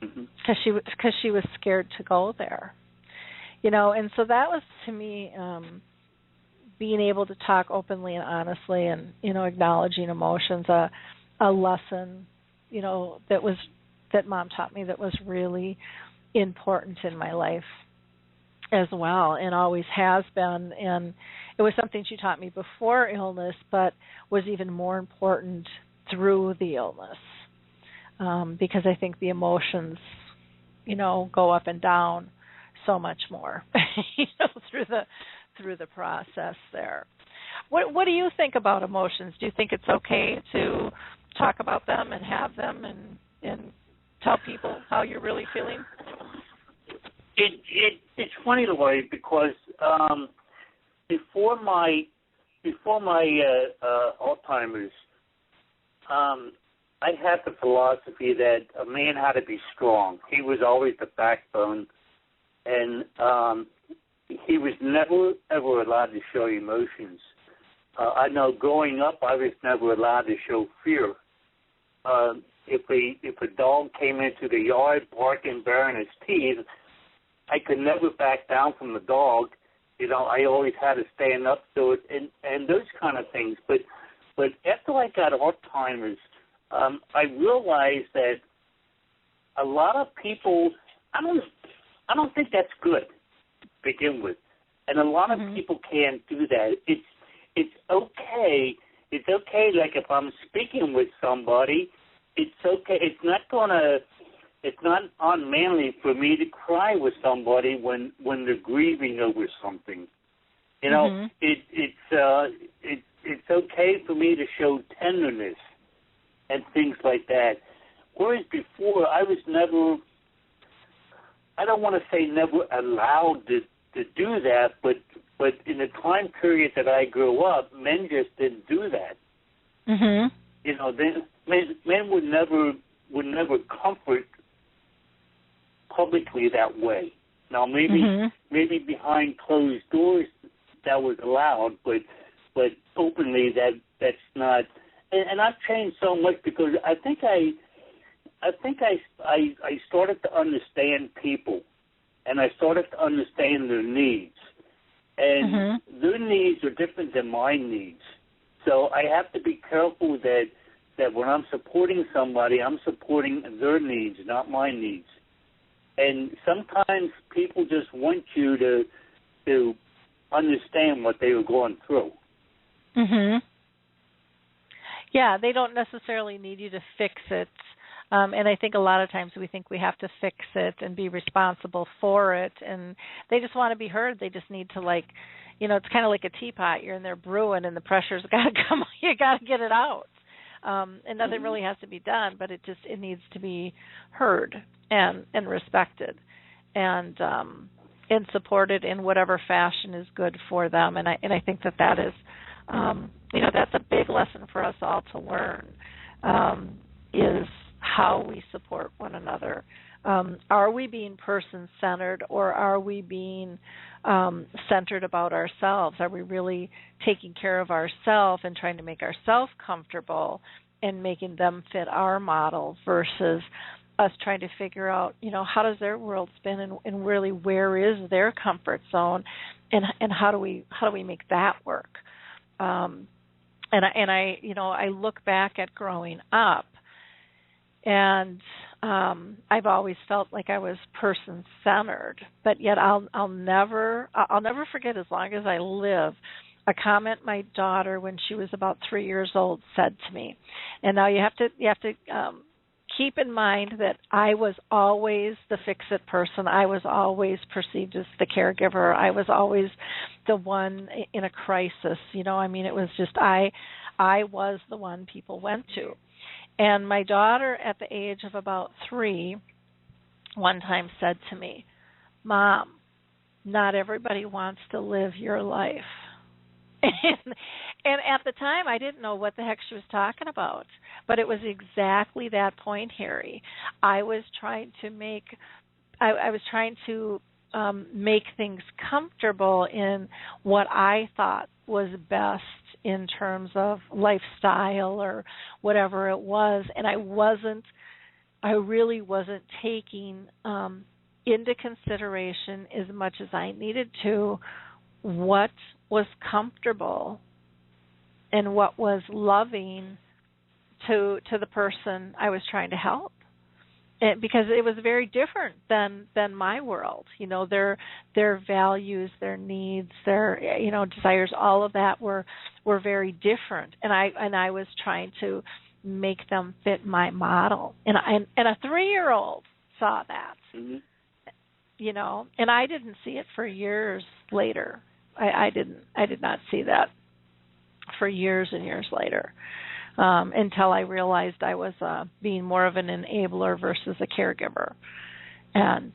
Speaker 3: Because she was scared to go there. And so that was, to me, being able to talk openly and honestly and, acknowledging emotions, a lesson, that Mom taught me that was really important in my life as well, and always has been. And it was something she taught me before illness, but was even more important through the illness, because I think the emotions, go up and down so much more, through the process there. What do you think about emotions? Do you think it's okay to talk about them and have them and tell people how you're really feeling?
Speaker 1: It's funny, Lori, because before my Alzheimer's, I had the philosophy that a man had to be strong. He was always the backbone, and he was never, ever allowed to show emotions. I know growing up, I was never allowed to show fear. If a dog came into the yard barking, baring his teeth, I could never back down from the dog. You know, I always had to stand up to it, and those kind of things. But after I got Alzheimer's, I realized that a lot of people, I don't think that's good to begin with, and a lot of people can't do that. It's okay. It's okay. Like if I'm speaking with somebody, it's okay. It's not unmanly for me to cry with somebody when they're grieving over something. You know, it's okay for me to show tenderness and things like that. Whereas before, I was never, I don't want to say never allowed to do that, but in the time period that I grew up, men just didn't do that. You know, men would never comfort publicly that way. Now maybe behind closed doors that was allowed, but openly that's not. And I've changed so much because I think I started to understand people, and I started to understand their needs, and their needs are different than my needs. So I have to be careful that when I'm supporting somebody, I'm supporting their needs, not my needs. And sometimes people just want you to understand what they were going through.
Speaker 3: Yeah, they don't necessarily need you to fix it. And I think a lot of times we think we have to fix it and be responsible for it. And they just want to be heard. They just need to, like, you know, it's kind of like a teapot. You're in there brewing and the pressure's got to come. You got to get it out. And nothing really has to be done, but it needs to be heard and respected and supported in whatever fashion is good for them. And I think that is, you know, that's a big lesson for us all to learn, is how we support one another. Are we being person-centered, or are we being centered about ourselves? Are we really taking care of ourselves and trying to make ourselves comfortable and making them fit our model versus us trying to figure out, you know, how does their world spin and really where is their comfort zone, and how do we make that work? And I you know, I look back at growing up, and I've always felt like I was person-centered, but yet I'll never forget, as long as I live, a comment my daughter, when she was about 3 years old, said to me. And now you have to keep in mind that I was always the fix-it person. I was always perceived as the caregiver. I was always the one in a crisis. You know, I mean, it was just I was the one people went to. And my daughter, at the age of about 3, one time said to me, "Mom, not everybody wants to live your life." And at the time, I didn't know what the heck she was talking about. But it was exactly that point, Harry. I was trying to make things comfortable in what I thought was best in terms of lifestyle or whatever it was, and I really wasn't taking into consideration as much as I needed to what was comfortable and what was loving to the person I was trying to help. Because it was very different than my world. You know, their values, their needs, their, you know, desires, all of that were very different. And I was trying to make them fit my model. And a 3-year-old saw that. You know, and I didn't see it for years later. I did not see that for years and years later. Until I realized I was being more of an enabler versus a caregiver, and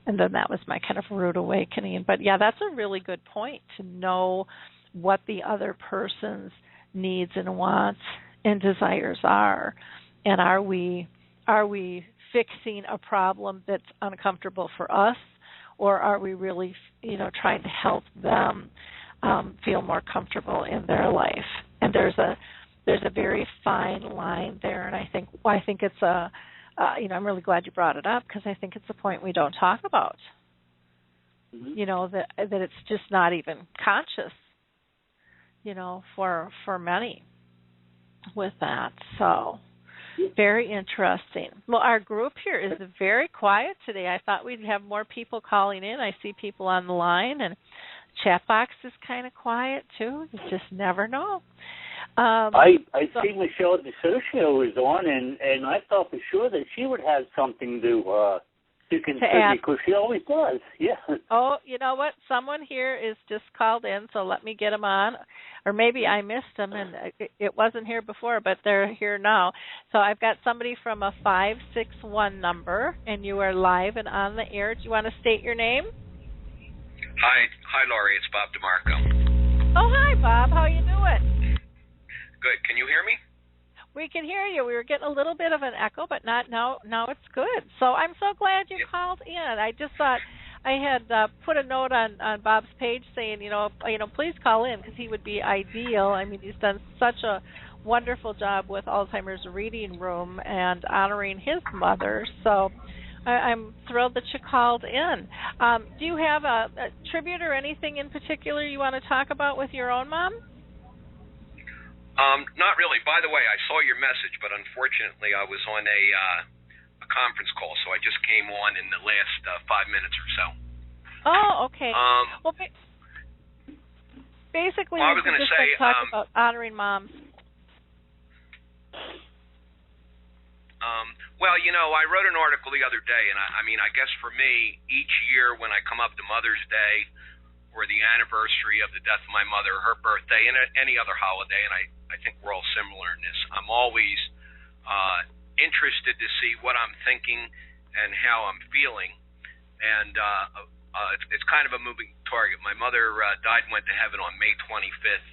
Speaker 3: then that was my kind of rude awakening. But yeah, that's a really good point, to know what the other person's needs and wants and desires are, And are we fixing a problem that's uncomfortable for us, or are we really, trying to help them feel more comfortable in their life? And there's a very fine line there, and I think it's I'm really glad you brought it up, because I think it's a point we don't talk about. Mm-hmm. That it's just not even conscious, for many with that. So very interesting. Well, our group here is very quiet today. I thought we'd have more people calling in. I see people on the line, and chat box is kind of quiet too. You just never know.
Speaker 1: I see Michelle DeSocio is on, and I thought for sure that she would have something to contribute, because she always does. Yeah.
Speaker 3: Oh, you know what? Someone here is just called in, so let me get them on. Or maybe I missed them, and it wasn't here before, but they're here now. So I've got somebody from a 561 number, and you are live and on the air. Do you want to state your name?
Speaker 4: Hi, Lori. It's Bob DeMarco.
Speaker 3: Oh, hi, Bob. How you doing?
Speaker 4: Good. Can you hear me?
Speaker 3: We can hear you. We were getting a little bit of an echo, but not now. Now it's good. So I'm so glad you called in. I just thought I had put a note on Bob's page saying, please call in, because he would be ideal. I mean, he's done such a wonderful job with Alzheimer's Reading Room and honoring his mother. So I'm thrilled that you called in. Do you have a tribute or anything in particular you want to talk about with your own mom?
Speaker 4: Not really. By the way, I saw your message, but unfortunately I was on a conference call, so I just came on in the last 5 minutes or so.
Speaker 3: Oh, okay. Well, basically,
Speaker 4: I was going to say,
Speaker 3: talk about honoring moms.
Speaker 4: Well, I wrote an article the other day, and I guess for me, each year when I come up to Mother's Day or the anniversary of the death of my mother, her birthday, and any other holiday, and I think we're all similar in this, I'm always interested to see what I'm thinking and how I'm feeling, and it's kind of a moving target. My mother died and went to heaven on May 25th,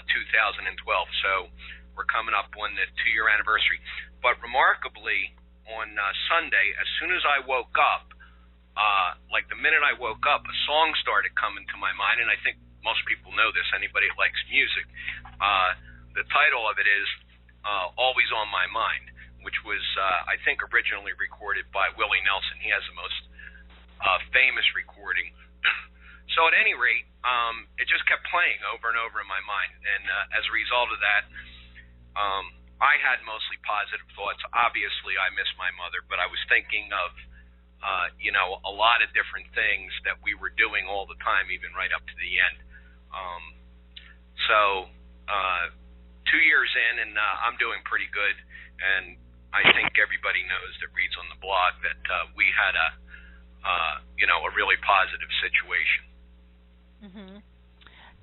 Speaker 4: 2012, so we're coming up on the 2-year anniversary. But remarkably, on Sunday, as soon as I woke up, like the minute I woke up, a song started coming to my mind, and I think most people know this, anybody that likes music. The title of it is Always on My Mind, which was, I think, originally recorded by Willie Nelson. He has the most famous recording. So at any rate, it just kept playing over and over in my mind, and as a result of that, I had mostly positive thoughts. Obviously, I miss my mother, but I was thinking of a lot of different things that we were doing all the time, even right up to the end. So 2 years in, and I'm doing pretty good, and I think everybody knows that reads on the blog that we had a really positive situation.
Speaker 3: Mm-hmm.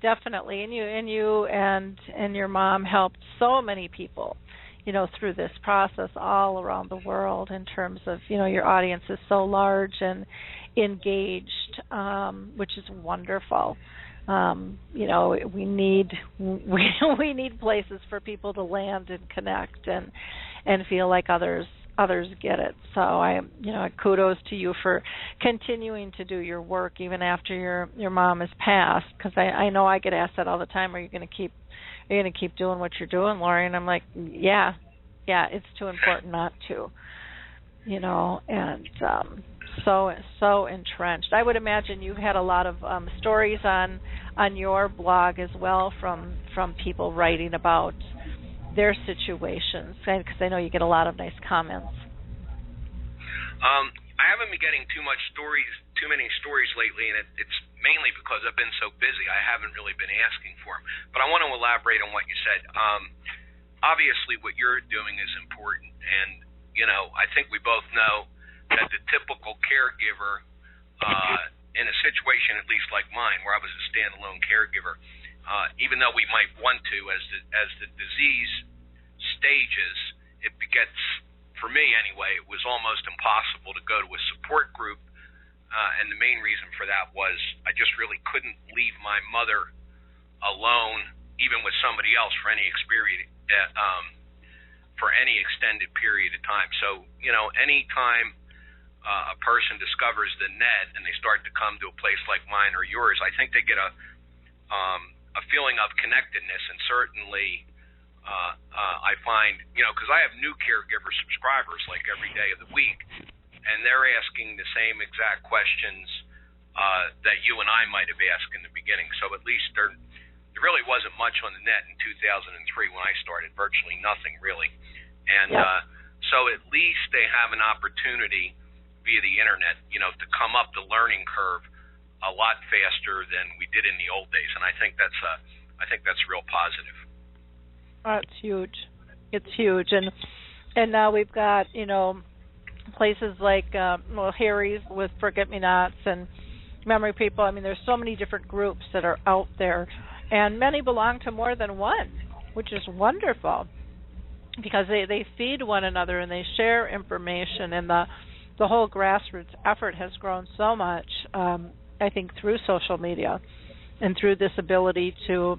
Speaker 3: Definitely, and you and your mom helped so many people, through this process all around the world. In terms of, your audience is so large and engaged, which is wonderful. We need places for people to land and connect and feel like others get it. So kudos to you for continuing to do your work even after your mom has passed, because I know I get asked that all the time. Are you going to keep doing what you're doing, Lori? And I'm like, yeah, it's too important not to, and so entrenched. I would imagine you've had a lot of stories on your blog as well from people writing about their situations, because I know you get a lot of nice comments.
Speaker 4: I haven't been getting too many stories lately, and it's mainly because I've been so busy. I haven't really been asking for them. But I want to elaborate on what you said. Obviously, what you're doing is important, and I think we both know that the typical caregiver, in a situation at least like mine, where I was a standalone caregiver, even though we might want to, as the disease stages, it gets, for me anyway, it was almost impossible to go to a support group, and the main reason for that was I just really couldn't leave my mother alone, even with somebody else, for any for any extended period of time. So, any time a person discovers the net and they start to come to a place like mine or yours, I think they get a feeling of connectedness. And certainly I find, because I have new caregiver subscribers like every day of the week, and they're asking the same exact questions that you and I might have asked in the beginning. So at least there really wasn't much on the net in 2003 when I started, virtually nothing really. And so at least they have an opportunity via the internet, to come up the learning curve a lot faster than we did in the old days. And I think that's real positive.
Speaker 3: It's huge. It's huge. And now we've got, places like Harry's with Forget-Me-Nots and Memory People. I mean, there's so many different groups that are out there, and many belong to more than one, which is wonderful because they feed one another and they share information, and the whole grassroots effort has grown so much, I think, through social media and through this ability to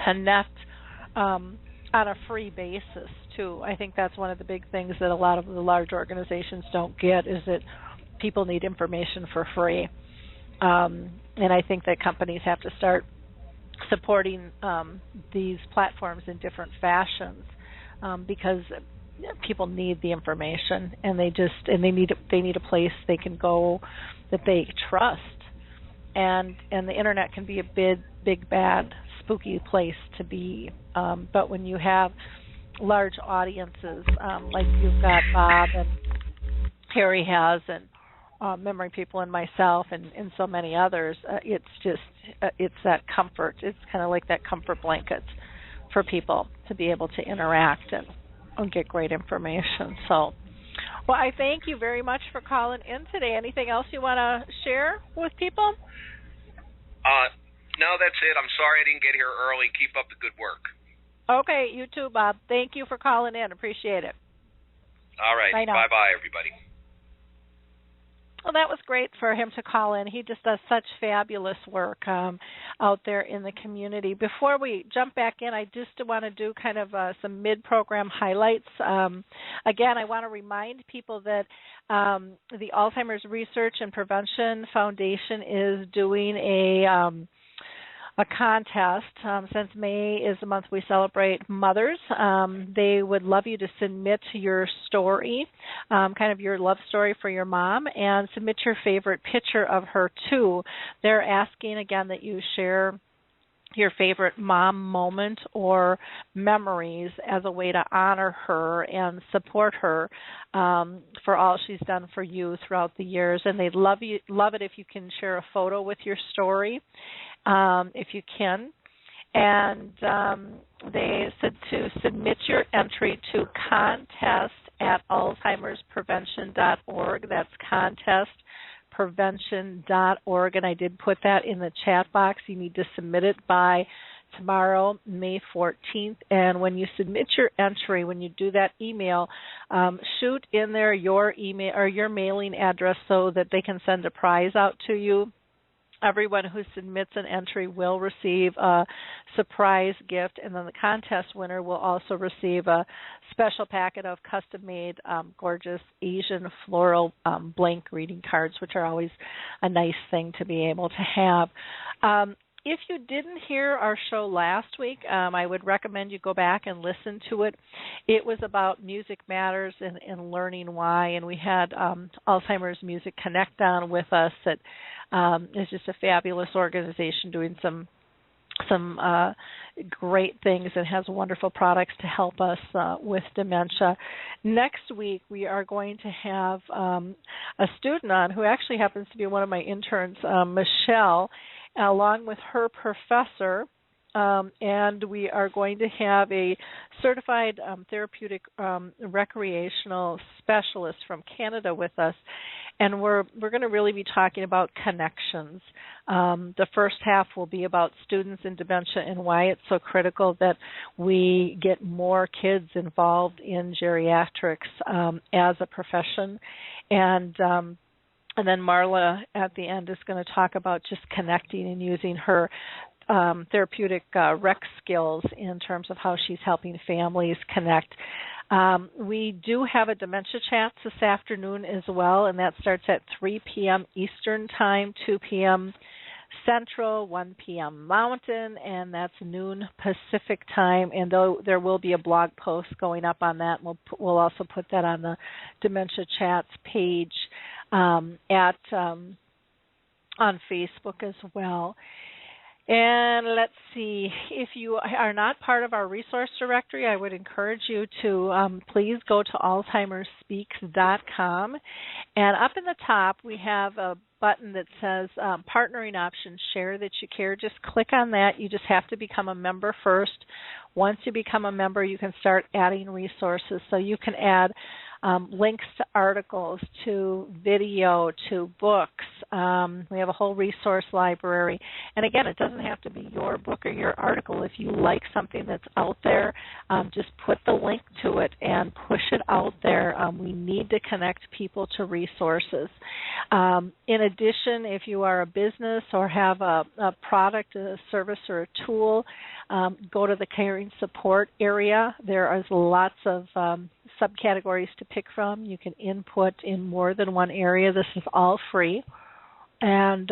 Speaker 3: connect on a free basis, too. I think that's one of the big things that a lot of the large organizations don't get, is that people need information for free. And I think that companies have to start supporting these platforms in different fashions because people need the information, and they need a place they can go that they trust, and the internet can be a big bad spooky place to be, but when you have large audiences like you've got Bob and Harry has, and Memory People and myself and so many others, it's that comfort. It's kind of like that comfort blanket for people to be able to interact and get great information. So, well, I thank you very much for calling in today. Anything else you want to share with people?
Speaker 4: No, that's it. I'm sorry I didn't get here early. Keep up the good work.
Speaker 3: Okay, you too, Bob. Thank you for calling in. Appreciate it.
Speaker 4: All right. Bye-bye, everybody.
Speaker 3: Well, that was great for him to call in. He just does such fabulous work out there in the community. Before we jump back in, I just want to do kind of some mid-program highlights. Again, I want to remind people that the Alzheimer's Research and Prevention Foundation is doing a contest. Since May is the month we celebrate mothers, they would love you to submit your story, kind of your love story for your mom, and submit your favorite picture of her too. They're asking again that you share your favorite mom moment or memories as a way to honor her and support her for all she's done for you throughout the years. And they'd love it if you can share a photo with your story, if you can. And they said to submit your entry to contest@alzheimersprevention.org. That's contestprevention.org, and I did put that in the chat box. You need to submit it by tomorrow, May 14th. And when you submit your entry, when you do that email, shoot in there your email or your mailing address so that they can send a prize out to you. Everyone who submits an entry will receive a surprise gift, and then the contest winner will also receive a special packet of custom-made, gorgeous Asian floral blank greeting cards, which are always a nice thing to be able to have. If you didn't hear our show last week, I would recommend you go back and listen to it. It was about Music Matters and learning why, and we had Alzheimer's Music Connect on with us. That is just a fabulous organization doing some great things and has wonderful products to help us with dementia. Next week, we are going to have a student on who actually happens to be one of my interns, Michelle, along with her professor, and we are going to have a certified therapeutic recreational specialist from Canada with us, and we're going to really be talking about connections. The first half will be about students in dementia and why it's so critical that we get more kids involved in geriatrics as a profession, and then Marla at the end is going to talk about just connecting and using her therapeutic rec skills in terms of how she's helping families connect We do have a dementia chat this afternoon as well, and that starts at 3 p.m. Eastern Time, 2 p.m. Central, 1 p.m. Mountain, and that's noon Pacific Time. And though there will be a blog post going up on that, we'll also put that on the Dementia Chats page on Facebook as well. And let's see, if you are not part of our resource directory, I would encourage you to please go to alzheimersspeaks.com. And up in the top, we have a button that says Partnering Options, Share That You Care. Just click on that. You just have to become a member first. Once you become a member, you can start adding resources. So you can add links to articles, to video, to books. We have a whole resource library. And again, it doesn't have to be your book or your article. If you like something that's out there, just put the link to it and push it out there. We need to connect people to resources. In addition, if you are a business or have a product, a service, or a tool, go to the caring support area. There is lots of subcategories to pick from. You can input in more than one area. This is all free. And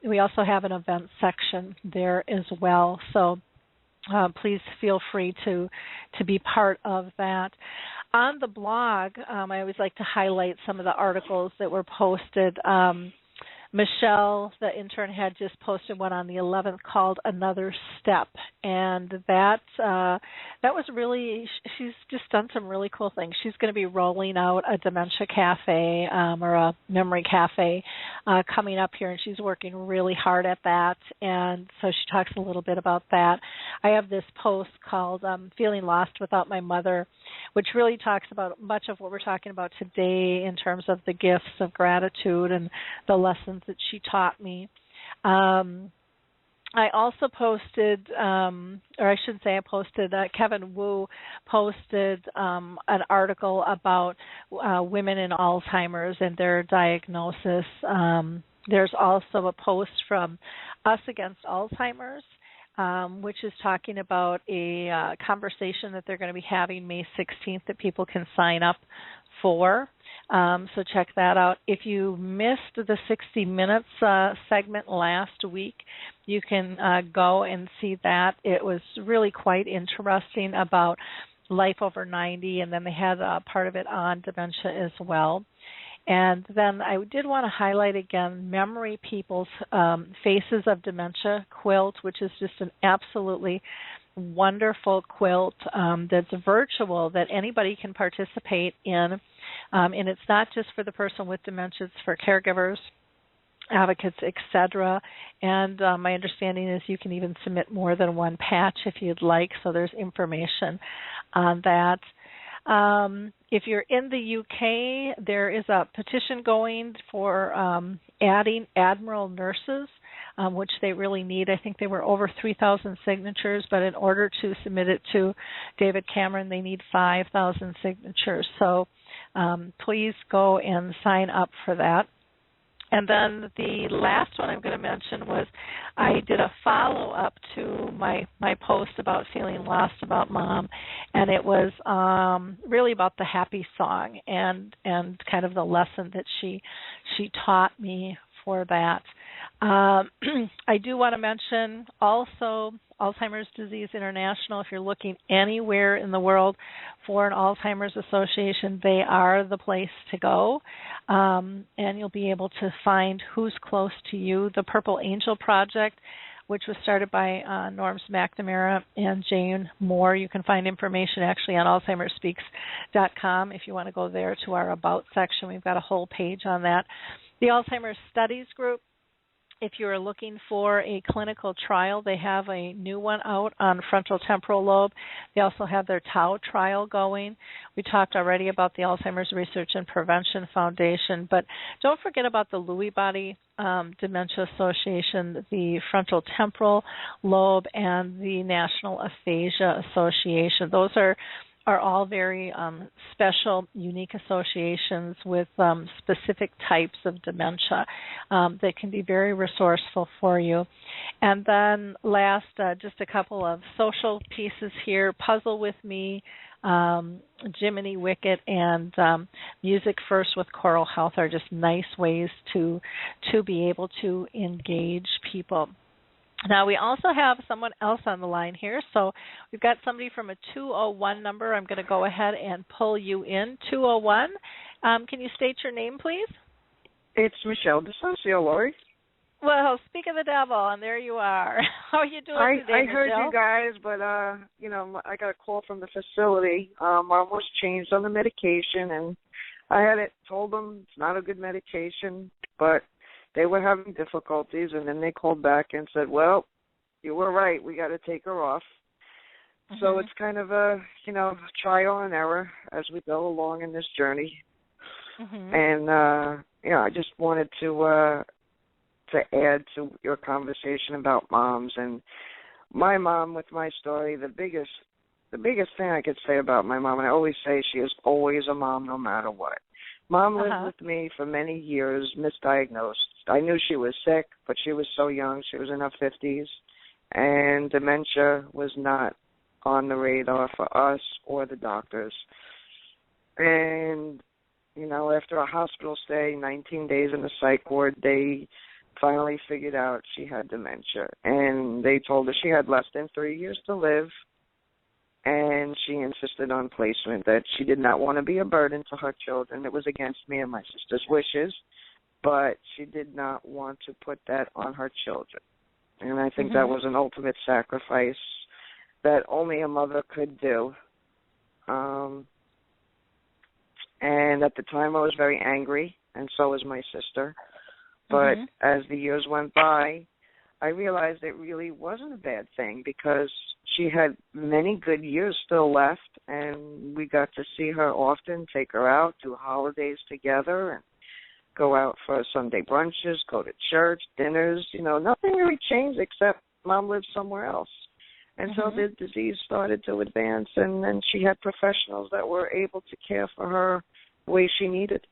Speaker 3: we also have an event section there as well. So please feel free to be part of that. On the blog, I always like to highlight some of the articles that were posted. Michelle, the intern, had just posted one on the 11th called Another Step, and that was really, she's just done some really cool things. She's going to be rolling out a dementia cafe or a memory cafe coming up here, and she's working really hard at that, and so she talks a little bit about that. I have this post called Feeling Lost Without My Mother, which really talks about much of what we're talking about today in terms of the gifts of gratitude and the lessons that she taught me. I also posted, Kevin Wu posted an article about women in Alzheimer's and their diagnosis. There's also a post from Us Against Alzheimer's, which is talking about a conversation that they're going to be having May 16th that people can sign up for. So check that out. If you missed the 60 Minutes segment last week, you can go and see that. It was really quite interesting about life over 90, and then they had part of it on dementia as well. And then I did want to highlight again Memory People's Faces of Dementia quilt, which is just an absolutely wonderful quilt that's virtual that anybody can participate in. And it's not just for the person with dementia, it's for caregivers, advocates, etc. And my understanding is you can even submit more than one patch if you'd like, so there's information on that. If you're in the UK, there is a petition going for adding Admiral nurses, which they really need. I think they were over 3,000 signatures, but in order to submit it to David Cameron, they need 5,000 signatures. So please go and sign up for that. And then the last one I'm going to mention was I did a follow-up to my post about feeling lost about Mom, and it was really about the happy song and kind of the lesson that she taught me for that. I do want to mention also Alzheimer's Disease International. If you're looking anywhere in the world for an Alzheimer's Association, they are the place to go, and you'll be able to find who's close to you. The Purple Angel Project, which was started by Norms McNamara and Jane Moore. You can find information actually on alzheimersspeaks.com if you want to go there to our About section. We've got a whole page on that. The Alzheimer's Studies Group, if you're looking for a clinical trial, they have a new one out on frontal temporal lobe. They also have their Tau trial going. We talked already about the Alzheimer's Research and Prevention Foundation, but don't forget about the Lewy Body Dementia Association, the Frontal Temporal Lobe, and the National Aphasia Association. Those are all very special, unique associations with specific types of dementia that can be very resourceful for you. And then last, just a couple of social pieces here. Puzzle With Me Jiminy Wicket and Music First with Choral Health are just nice ways to be able to engage people. Now, we also have someone else on the line here. So we've got somebody from a 201 number. I'm going to go ahead and pull you in. 201. Can you state your name, please?
Speaker 5: It's Michelle DeSocio, Lori.
Speaker 3: Well, speak of the devil, and there you are. How are you doing today,
Speaker 5: I heard
Speaker 3: Michelle?
Speaker 5: you guys, but, I got a call from the facility. Mom was changed on the medication, and I had told them it's not a good medication, but they were having difficulties, and then they called back and said, well, you were right. We got to take her off. Mm-hmm. So it's kind of a, trial and error as we go along in this journey. Mm-hmm. And, I just wanted to add to your conversation about moms. And my mom, with my story, the biggest thing I could say about my mom, and I always say she is always a mom no matter what. Mom lived with me for many years, misdiagnosed. I knew she was sick, but she was so young. She was in her 50s, and dementia was not on the radar for us or the doctors. And, after a hospital stay, 19 days in the psych ward, they finally figured out she had dementia. And they told her she had less than 3 years to live, and she insisted on placement, that she did not want to be a burden to her children. It was against me and my sister's wishes, but she did not want to put that on her children. And I think that was an ultimate sacrifice that only a mother could do. And at the time I was very angry, and so was my sister. But as the years went by, I realized it really wasn't a bad thing, because she had many good years still left, and we got to see her often, take her out, do holidays together, and go out for Sunday brunches, go to church, dinners. Nothing really changed except Mom lived somewhere else. And so the disease started to advance, and then she had professionals that were able to care for her the way she needed.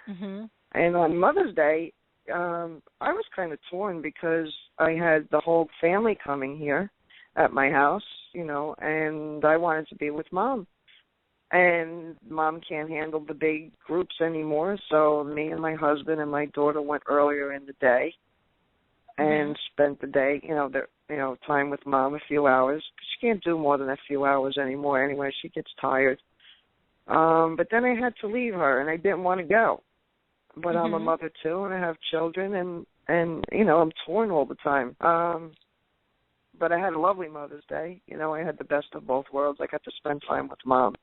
Speaker 5: And on Mother's Day, I was kind of torn, because I had the whole family coming here at my house, and I wanted to be with Mom. And Mom can't handle the big groups anymore, so me and my husband and my daughter went earlier in the day and spent the day, time with Mom, a few hours. She can't do more than a few hours anymore anyway. She gets tired. But then I had to leave her, and I didn't want to go. But I'm a mother, too, and I have children, and I'm torn all the time. But I had a lovely Mother's Day. I had the best of both worlds. I got to spend time with Mom,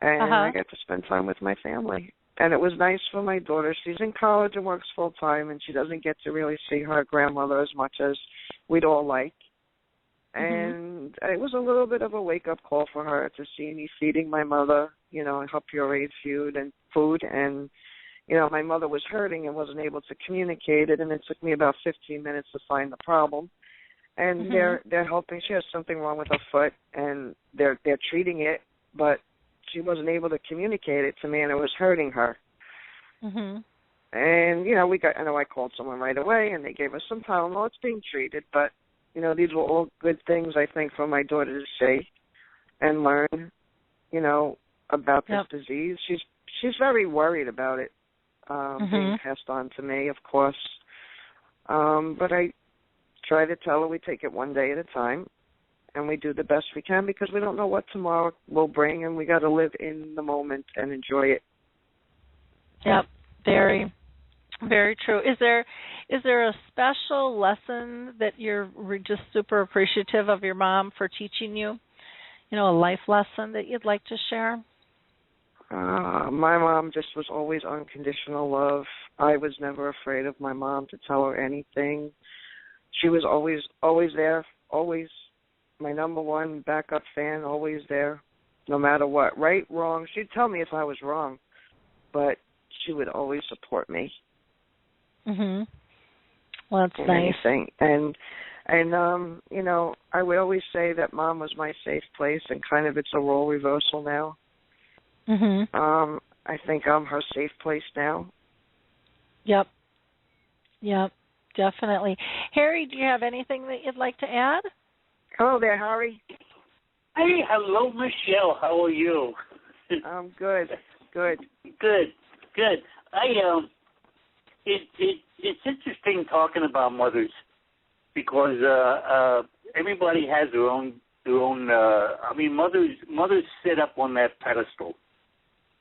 Speaker 5: and I got to spend time with my family. And it was nice for my daughter. She's in college and works full-time, and she doesn't get to really see her grandmother as much as we'd all like. And it was a little bit of a wake-up call for her to see me feeding my mother, her pureed food. And my mother was hurting and wasn't able to communicate it, and it took me about 15 minutes to find the problem. And they're helping. She has something wrong with her foot, and they're treating it, but she wasn't able to communicate it to me, and it was hurting her. And I called someone right away, and they gave us some Tylenol. It's being treated, but these were all good things, I think, for my daughter to say and learn, about this disease. She's very worried about it being passed on to me, of course. But I try to tell her we take it one day at a time, and we do the best we can, because we don't know what tomorrow will bring, and we got to live in the moment and enjoy it.
Speaker 3: Yep, very, very true. Is there a special lesson that you're just super appreciative of your mom for teaching you? A life lesson that you'd like to share?
Speaker 5: My mom just was always unconditional love. I was never afraid of my mom to tell her anything. She was always there, always my number one backup fan, always there, no matter what. Right, wrong. She'd tell me if I was wrong, but she would always support me.
Speaker 3: Well, that's nice.
Speaker 5: Anything. And I would always say that Mom was my safe place, and kind of it's a role reversal now. I think I'm her safe place now.
Speaker 3: Yep, definitely. Harry, do you have anything that you'd like to add?
Speaker 5: Hello there, Harry.
Speaker 1: Hey, hello, Michelle. How are you?
Speaker 5: I'm good. Good.
Speaker 1: Good. It's interesting talking about mothers because everybody has their own. I mean, mothers sit up on that pedestal.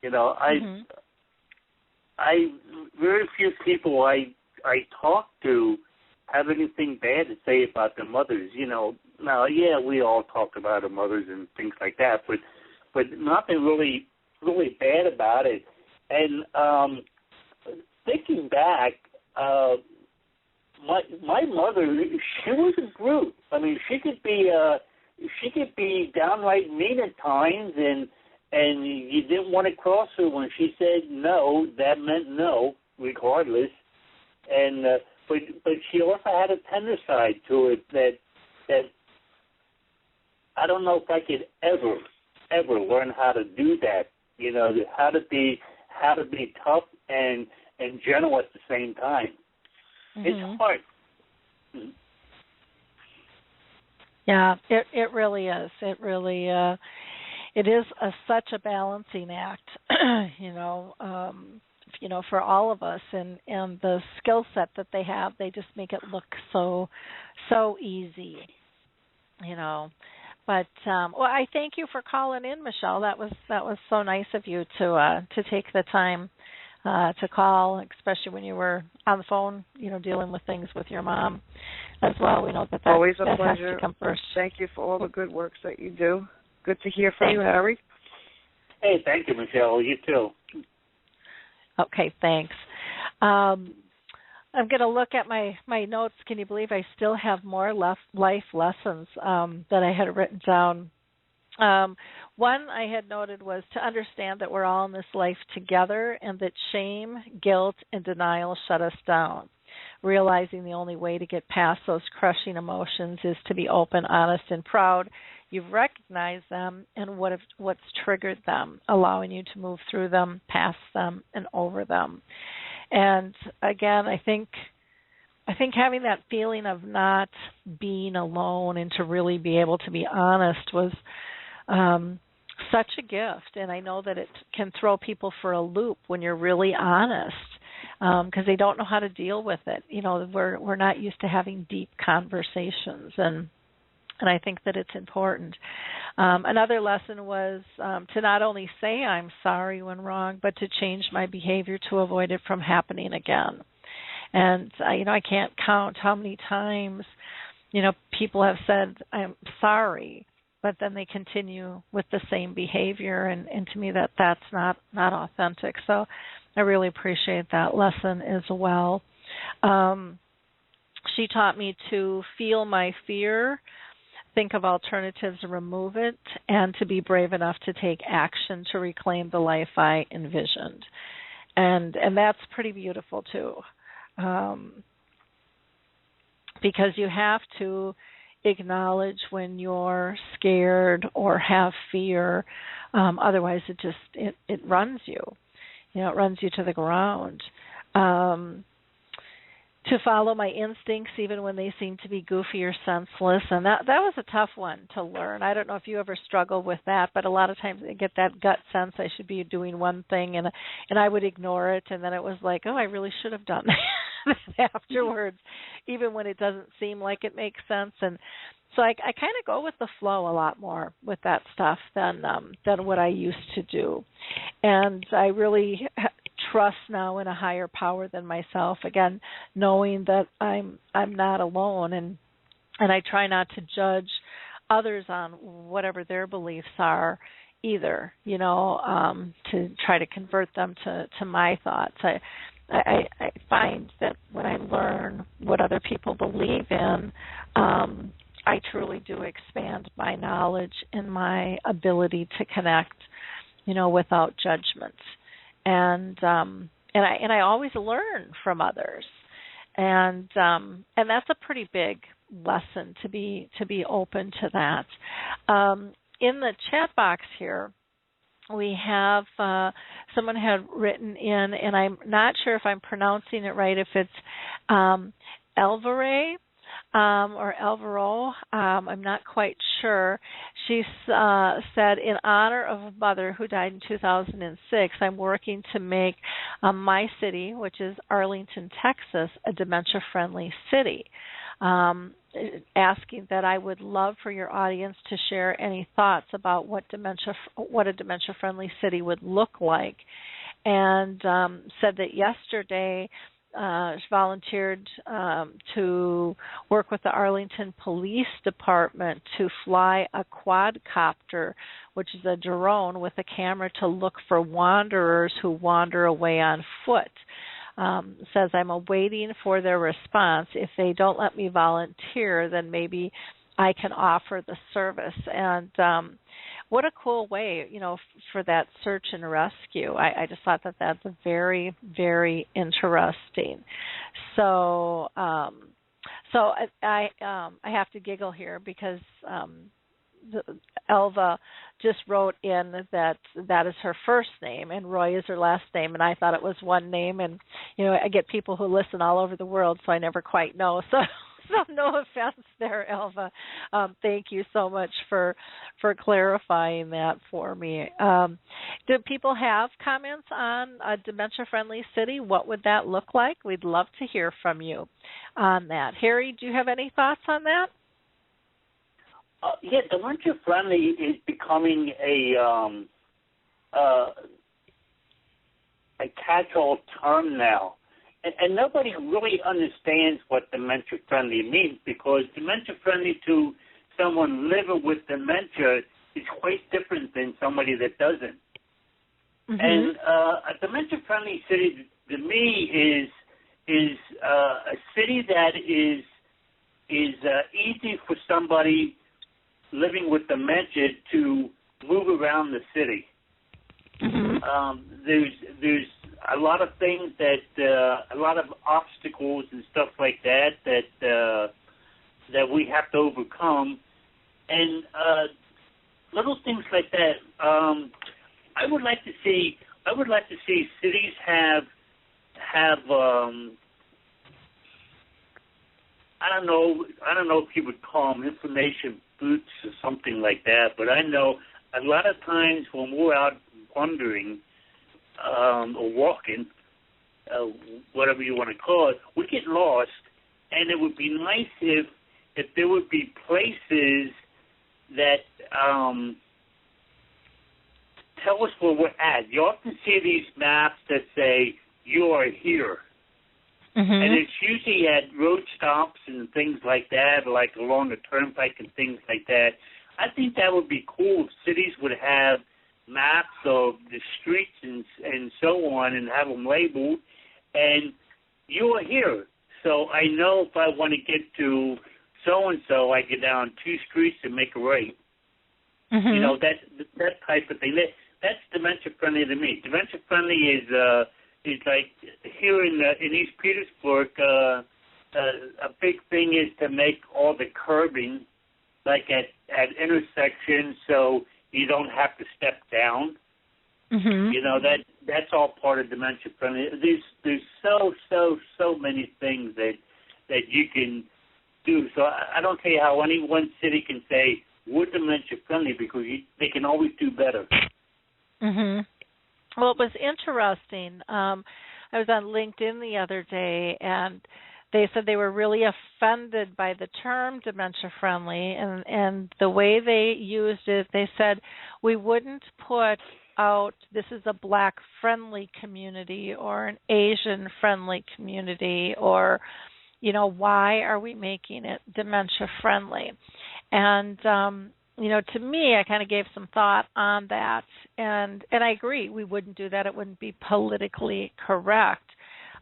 Speaker 1: You know, I very few people I talk to have anything bad to say about their mothers. You know, now we all talk about our mothers and things like that, but nothing really bad about it. And thinking back, my mother, she was a brute. I mean, she could be downright mean at times, and you didn't want to cross her when she said no. That meant no, regardless. And but she also had a tender side to it that I don't know if I could ever learn how to do that. You know, how to be tough and gentle at the same time. It's hard.
Speaker 3: Yeah, it really is. It really it is such a balancing act, for all of us, and the skill set that they have, they just make it look so easy, But I thank you for calling in, Michelle. That was so nice of you to take the time to call, especially when you were on the phone, dealing with things with your mom as well. We know that
Speaker 5: always a
Speaker 3: that
Speaker 5: pleasure.
Speaker 3: has to come first.
Speaker 5: Thank you for all the good works that you do. Good to hear from you, Harry.
Speaker 1: Hey, thank you, Michelle. You too.
Speaker 3: Okay, thanks. I'm going to look at my notes. Can you believe I still have more life lessons that I had written down? One I had noted was to understand that we're all in this life together and that shame, guilt, and denial shut us down. Realizing the only way to get past those crushing emotions is to be open, honest, and proud. You've recognized them and what's triggered them, allowing you to move through them, past them, and over them. And again, I think having that feeling of not being alone and to really be able to be honest was such a gift. And I know that it can throw people for a loop when you're really honest, because they don't know how to deal with it. We're not used to having deep conversations, and I think that it's important. Another lesson was to not only say I'm sorry when wrong, but to change my behavior to avoid it from happening again. And I can't count how many times people have said I'm sorry, but then they continue with the same behavior, and to me that's not authentic. So I really appreciate that lesson as well. She taught me to feel my fear, think of alternatives and remove it, and to be brave enough to take action to reclaim the life I envisioned. And that's pretty beautiful too, because you have to acknowledge when you're scared or have fear. Otherwise, it runs you. It runs you to the ground. To follow my instincts even when they seem to be goofy or senseless. And that was a tough one to learn. I don't know if you ever struggle with that, but a lot of times I get that gut sense I should be doing one thing, and I would ignore it, and then it was like, oh, I really should have done that afterwards, even when it doesn't seem like it makes sense. And so I kind of go with the flow a lot more with that stuff than what I used to do. And I really trust now in a higher power than myself, again, knowing that I'm not alone, and I try not to judge others on whatever their beliefs are either, to try to convert them to my thoughts. I find that when I learn what other people believe in, I truly do expand my knowledge and my ability to connect, without judgment. And I always learn from others, and that's a pretty big lesson to be open to that. In the chat box here, we have someone had written in, and I'm not sure if I'm pronouncing it right. If it's Alvare or Alvaro, I'm not quite sure. She said, in honor of a mother who died in 2006, I'm working to make my city, which is Arlington, Texas, a dementia-friendly city. Asking that I would love for your audience to share any thoughts about what a dementia-friendly city would look like. And said that yesterday she volunteered to work with the Arlington Police Department to fly a quadcopter, which is a drone with a camera to look for wanderers who wander away on foot. Says, I'm awaiting for their response. If they don't let me volunteer, then maybe I can offer the service. And what a cool way, for that search and rescue. I just thought that that's very, very interesting. So I have to giggle here because Elva just wrote in that is her first name and Roy is her last name, and I thought it was one name, and I get people who listen all over the world, so I never quite know. So no offense there, Elva. Thank you so much for clarifying that for me. Do people have comments on a dementia-friendly city? What would that look like? We'd love to hear from you on that. Harry, do you have any thoughts on that?
Speaker 1: Yeah, dementia friendly is becoming a catch-all term now, and nobody really understands what dementia friendly means, because dementia friendly to someone living with dementia is quite different than somebody that doesn't. Mm-hmm. And a dementia friendly city to me is a city that is easy for somebody living with dementia to move around the city. Mm-hmm. There's a lot of things a lot of obstacles and stuff like that we have to overcome, and little things like that. I would like to see cities have I don't know if you would call them information booths or something like that, but I know a lot of times when we're out wandering or walking, whatever you want to call it, we get lost, and it would be nice if there would be places that tell us where we're at. You often see these maps that say, you are here. Mm-hmm. And it's usually at road stops and things like that, like along the turnpike and things like that. I think that would be cool if cities would have maps of the streets and so on and have them labeled. And you are here. So I know if I want to get to so-and-so, I get down 2 streets and make a right. Mm-hmm. That type of thing. That's dementia-friendly to me. Dementia-friendly is like here in East Petersburg, a big thing is to make all the curbing like at intersections so you don't have to step down. Mm-hmm. That's all part of dementia friendly. There's so many things that you can do. So I don't see how any one city can say we're dementia friendly, because they can always do better.
Speaker 3: Mhm. Well, it was interesting. I was on LinkedIn the other day, and they said they were really offended by the term dementia-friendly, and the way they used it, they said, we wouldn't put out, this is a Black-friendly community or an Asian-friendly community, or, why are we making it dementia-friendly? And to me, I kind of gave some thought on that, and I agree, we wouldn't do that. It wouldn't be politically correct.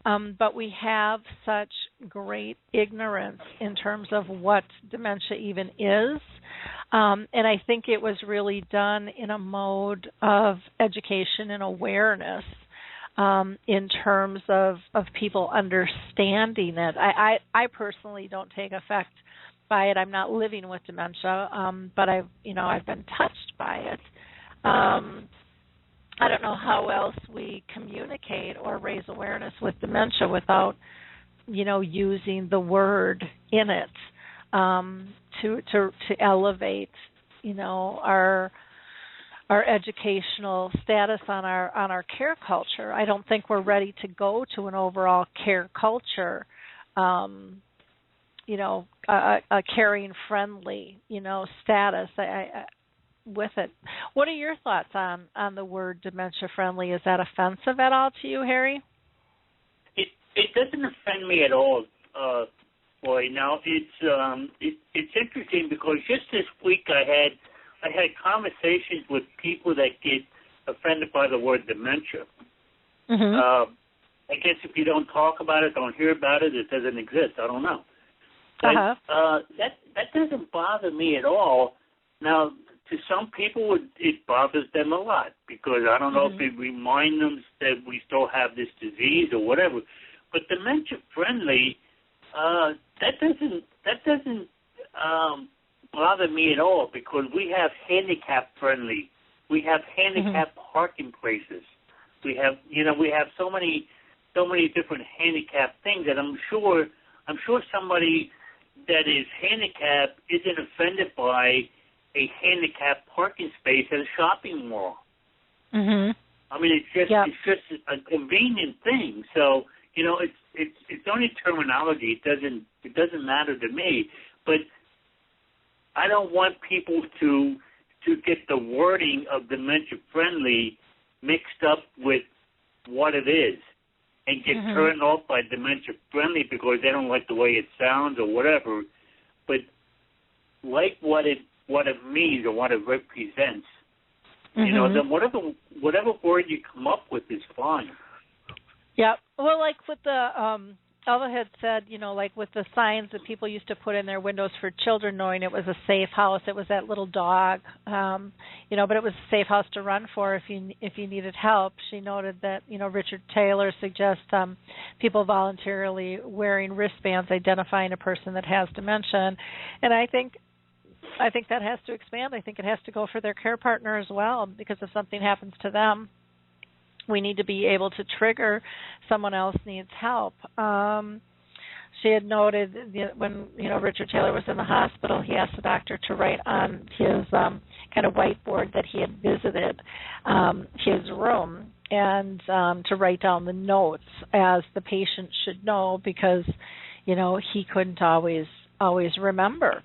Speaker 3: But we have such great ignorance in terms of what dementia even is, and I think it was really done in a mode of education and awareness in terms of people understanding it. I personally don't take effect by it. I'm not living with dementia, but I've been touched by it. I don't know how else we communicate or raise awareness with dementia without, using the word in it to elevate our educational status on our care culture. I don't think we're ready to go to an overall care culture, a caring, friendly, status with it. What are your thoughts on the word dementia friendly? Is that offensive at all to you, Harry?
Speaker 1: It doesn't offend me at all, Boy. Now it's interesting because just this week I had conversations with people that get offended by the word dementia. Mm-hmm. I guess if you don't talk about it, don't hear about it, it doesn't exist. I don't know. But that doesn't bother me at all. Now, to some people, it bothers them a lot because I don't know if it reminds them that we still have this disease or whatever. But dementia friendly, that doesn't bother me at all because we have handicap friendly. We have handicap parking places. We have so many different handicap things, and I'm sure somebody that is handicapped isn't offended by a handicapped parking space at a shopping mall. Mm-hmm. I mean, it's just a convenient thing. So it's only terminology. It doesn't matter to me. But I don't want people to get the wording of dementia friendly mixed up with what it is and get turned off by dementia friendly because they don't like the way it sounds or whatever. But like what it means or what it represents, then whatever word you come up with is fine.
Speaker 3: Yeah. Well, like with the Elva had said, like with the signs that people used to put in their windows for children, knowing it was a safe house. It was that little dog, but it was a safe house to run for if you needed help. She noted that Richard Taylor suggests people voluntarily wearing wristbands identifying a person that has dementia, and I think that has to expand. I think it has to go for their care partner as well, because if something happens to them, we need to be able to trigger someone else needs help. She had noted when Richard Taylor was in the hospital, he asked the doctor to write on his kind of whiteboard that he had visited his room and to write down the notes, as the patient should know, because he couldn't always remember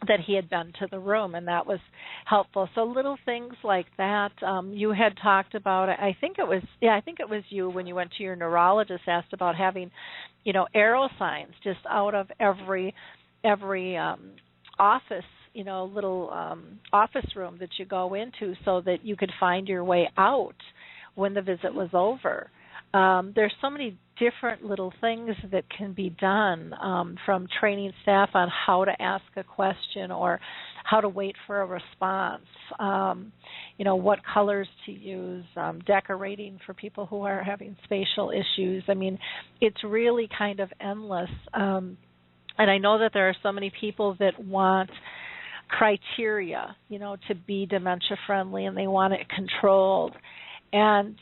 Speaker 3: that he had been to the room, and that was helpful. So little things like that. You had talked about, I think it was you when you went to your neurologist, asked about having, arrow signs just out of every office, little office room that you go into, so that you could find your way out when the visit was over. There's so many different little things that can be done, from training staff on how to ask a question or how to wait for a response, what colors to use, decorating for people who are having spatial issues. I mean, it's really kind of endless. And I know that there are so many people that want criteria, to be dementia friendly, and they want it controlled. And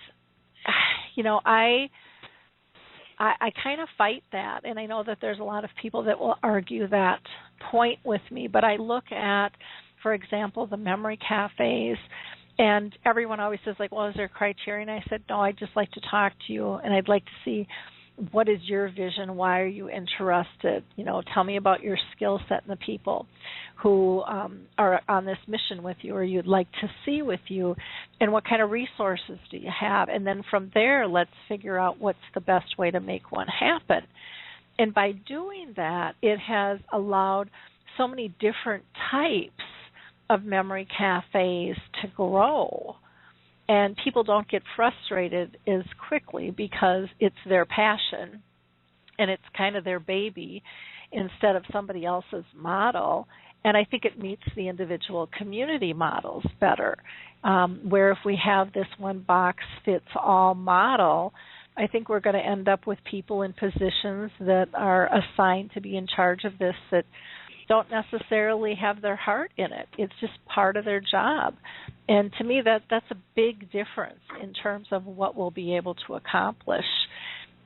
Speaker 3: I kind of fight that, and I know that there's a lot of people that will argue that point with me, but I look at, for example, the memory cafes, and everyone always says, like, well, is there a criterion? I said, no, I'd just like to talk to you, and I'd like to see what is your vision, why are you interested, tell me about your skill set and the people who are on this mission with you or you'd like to see with you, and what kind of resources do you have, and then from there let's figure out what's the best way to make one happen. And by doing that, it has allowed so many different types of memory cafes to grow. And people don't get frustrated as quickly because it's their passion and it's kind of their baby instead of somebody else's model. And I think it meets the individual community models better, where if we have this one box fits all model, I think we're going to end up with people in positions that are assigned to be in charge of this that don't necessarily have their heart in it. It's just part of their job. And to me, that's a big difference in terms of what we'll be able to accomplish,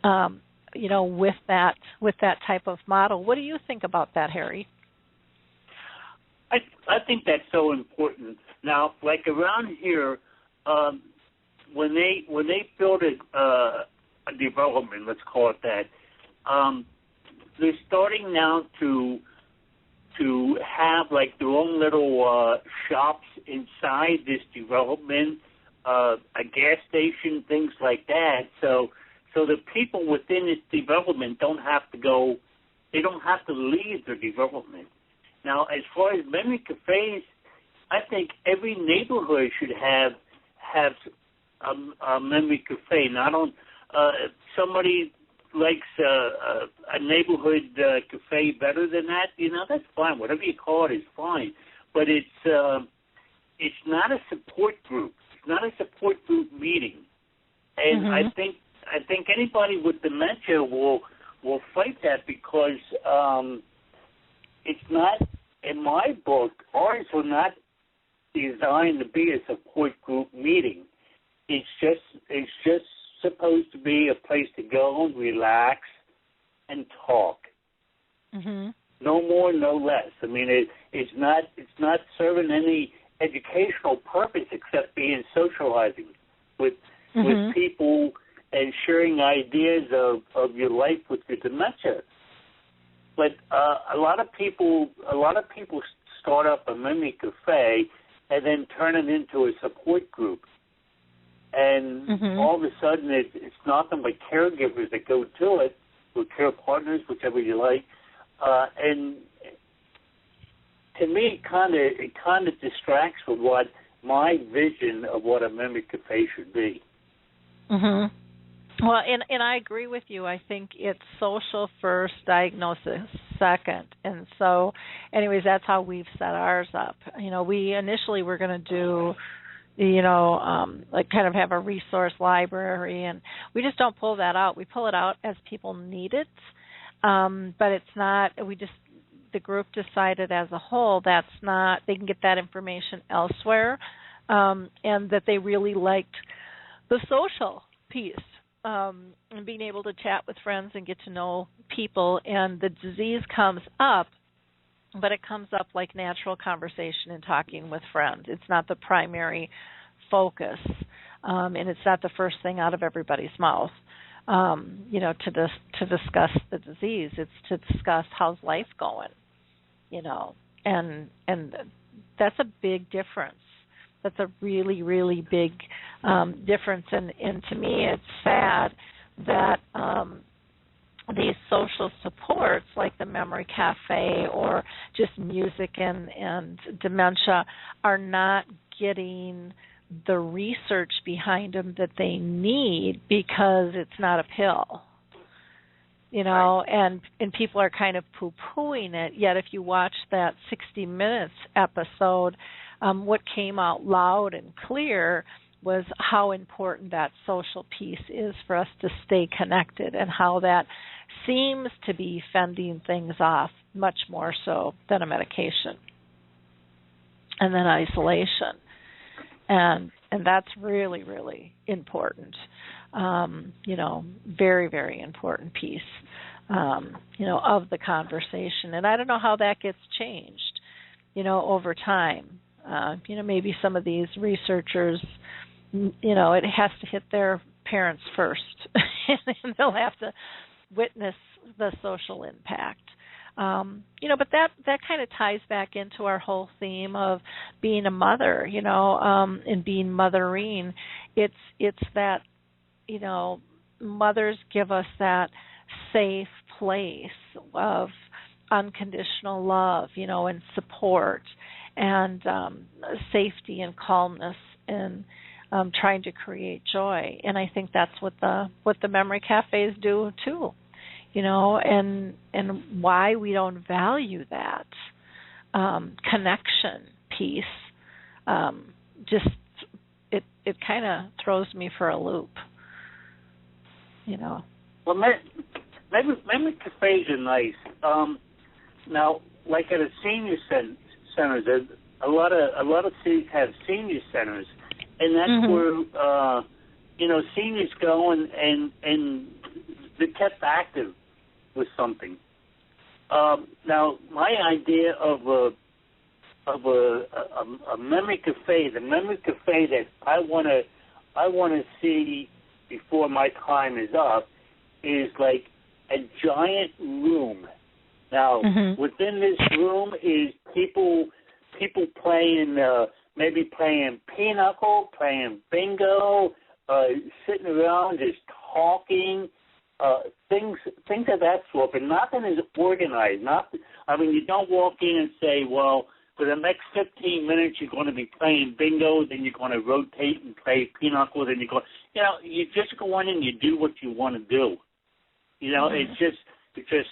Speaker 3: with that type of model. What do you think about that, Harry?
Speaker 1: I think that's so important. Now, like around here, when they build a development, let's call it that, they're starting now to have like their own little shops inside this development, a gas station, things like that. So the people within this development don't have to leave their development. Now, as far as memory cafes, I think every neighborhood should have a memory cafe. Not on somebody likes a neighborhood cafe better than that, that's fine. Whatever you call it is fine. But it's not a support group. It's not a support group meeting. And I think anybody with dementia will fight that because it's not, in my book, ours are not designed to be a support group meeting. It's just supposed to be a place to go and relax and talk. No more, no less. I mean, it's not serving any educational purpose except being socializing with people and sharing ideas of your life with your dementia. But a lot of people start up a memory cafe and then turn it into a support group. And all of a sudden, it's nothing but caregivers that go to it, or care partners, whichever you like. And to me, it kind of distracts from what my vision of what a memory cafe should be.
Speaker 3: Well, and I agree with you. I think it's social first, diagnosis second. And so, anyways, that's how we've set ours up. We initially were going to do, like kind of have a resource library, and we just don't pull that out. We pull it out as people need it, but it's not, the group decided as a whole that's not, they can get that information elsewhere, and that they really liked the social piece, and being able to chat with friends and get to know people, and the disease comes up, but it comes up like natural conversation and talking with friends. It's not the primary focus, and it's not the first thing out of everybody's mouth, to discuss the disease. It's to discuss how's life going, and that's a big difference. That's a really, really big difference, and to me it's sad that these social supports like the Memory Cafe or just music and dementia are not getting the research behind them that they need because it's not a pill. And people are kind of poo-pooing it, yet if you watch that 60 Minutes episode, what came out loud and clear was how important that social piece is for us to stay connected, and how that seems to be fending things off much more so than a medication, and then isolation, and that's really, really important. Very, very important piece, of the conversation, and I don't know how that gets changed, over time. Maybe some of these researchers, it has to hit their parents first, and they'll have to witness the social impact. But that kind of ties back into our whole theme of being a mother, and being mothering. It's that, mothers give us that safe place of unconditional love, and support, and safety and calmness, and trying to create joy. And I think that's what the memory cafes do too, and why we don't value that connection piece. Just it kind of throws me for a loop,
Speaker 1: Well, memory cafes are nice. Now, like at a senior centers, a lot of cities have senior centers, and that's where seniors go and they're kept active with something. Now, my idea of a memory cafe. The memory cafe that I want to see before my time is up is like a giant room. Now, within this room is people playing, maybe playing pinochle, playing bingo, sitting around just talking, things of that sort. But nothing is organized. You don't walk in and say, well, for the next 15 minutes you're going to be playing bingo, then you're going to rotate and play pinochle, then you just go in and you do what you want to do. It's just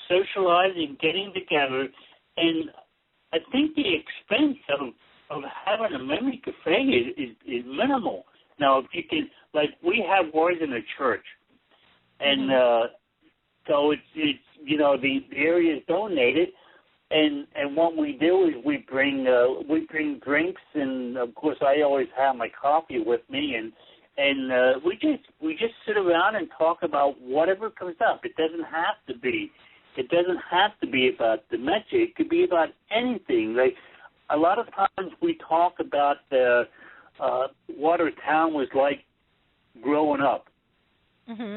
Speaker 1: socializing, getting together, and I think the expense of having a memory cafe is minimal. Now, if you can, like we have ours in a church, and so it's the area is donated, and what we do is we bring drinks, and of course I always have my coffee with me, and we just sit around and talk about whatever comes up. It doesn't have to be about dementia. It could be about anything. Like a lot of times we talk about what our town was like growing up,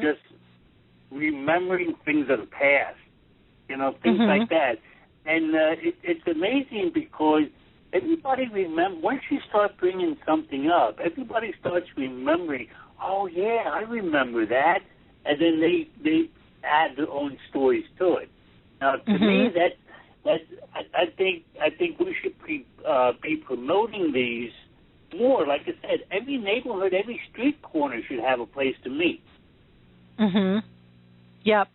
Speaker 1: just remembering things of the past, things like that. And it's amazing because everybody remembers. Once you start bringing something up, everybody starts remembering. Oh yeah, I remember that, and then they add their own stories to it. Now, to me, I think we should be promoting these more. Like I said, every neighborhood, every street corner should have a place to meet.
Speaker 3: Yep.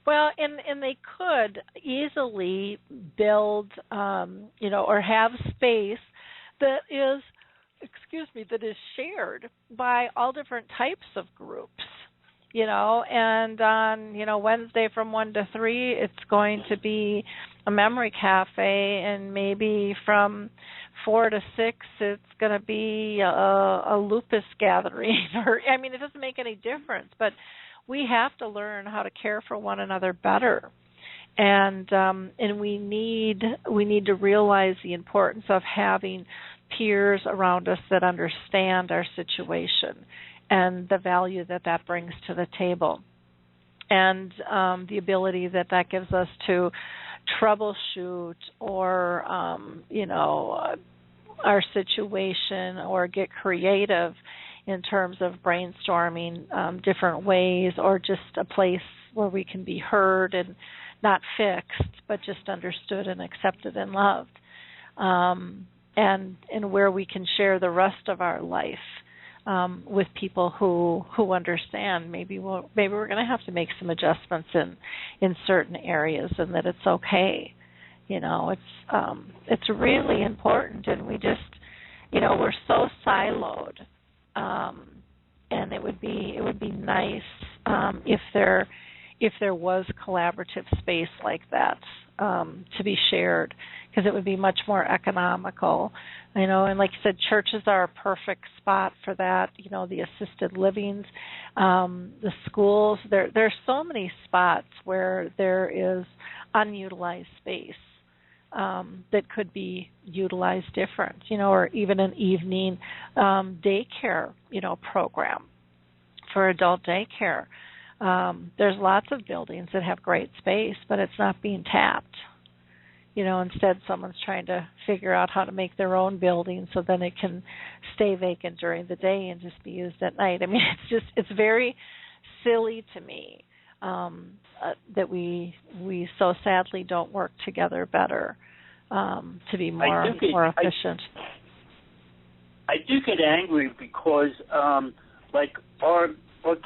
Speaker 3: Well, and they could easily build, or have space that is, that is shared by all different types of groups. And on, Wednesday from 1 to 3, it's going to be a memory cafe, and maybe from 4 to 6, it's going to be a lupus gathering. It doesn't make any difference, but we have to learn how to care for one another better, and we need to realize the importance of having peers around us that understand our situation and the value that brings to the table, and the ability that gives us to troubleshoot or our situation, or get creative in terms of brainstorming different ways, or just a place where we can be heard and not fixed, but just understood and accepted and loved, and where we can share the rest of our life with people who understand. Maybe we're going to have to make some adjustments in certain areas, and that it's okay. It's really important, and we just we're so siloed. And it would be nice if there was collaborative space like that to be shared, because it would be much more economical, And like you said, churches are a perfect spot for that. The assisted livings, the schools. There's so many spots where there is unutilized space that could be utilized different, or even an evening daycare, program for adult daycare. There's lots of buildings that have great space, but it's not being tapped. Instead someone's trying to figure out how to make their own building so then it can stay vacant during the day and just be used at night. It's very silly to me that we so sadly don't work together better to be more efficient.
Speaker 1: I do get angry because like our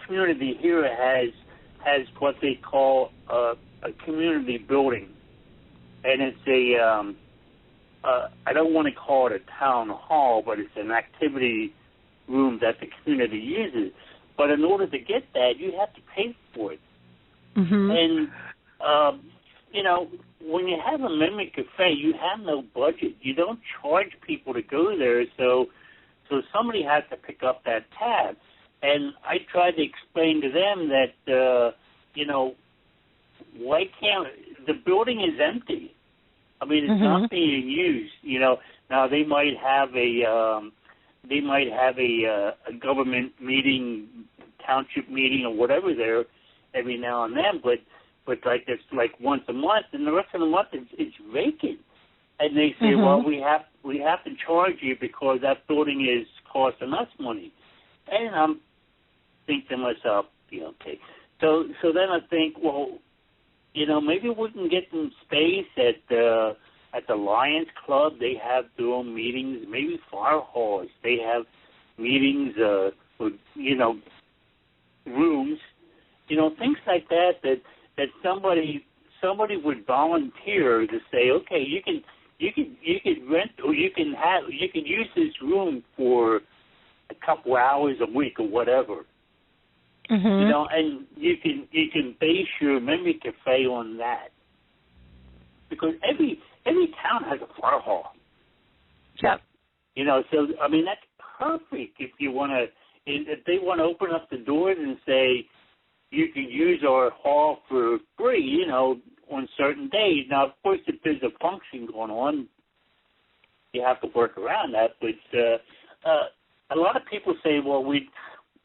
Speaker 1: community here has what they call a community building, and it's I don't want to call it a town hall, but it's an activity room that the community uses. But in order to get that, you have to pay for it. And when you have a memory cafe, you have no budget. You don't charge people to go there, so somebody has to pick up that tab. And I tried to explain to them that why can't the building is empty? It's not being used. Now they might have a government meeting, township meeting, or whatever there every now and then, but like it's like once a month, and the rest of the month it's vacant. And they say, well, we have to charge you because that building is costing us money. And I'm thinking to myself, okay. So then I think, well, maybe we can get some space at the Lions Club. They have their own meetings. Maybe fire halls. They have meetings with rooms. Things like that somebody would volunteer to say, okay, you can rent, or you can use this room for a couple hours a week or whatever. And you can base your memory cafe on that, because every town has a fire hall.
Speaker 3: Yep.
Speaker 1: So I mean that's perfect if you want to. If they want to open up the doors and say you can use our hall for free, on certain days. Now, of course, if there's a function going on, you have to work around that. But a lot of people say, well, we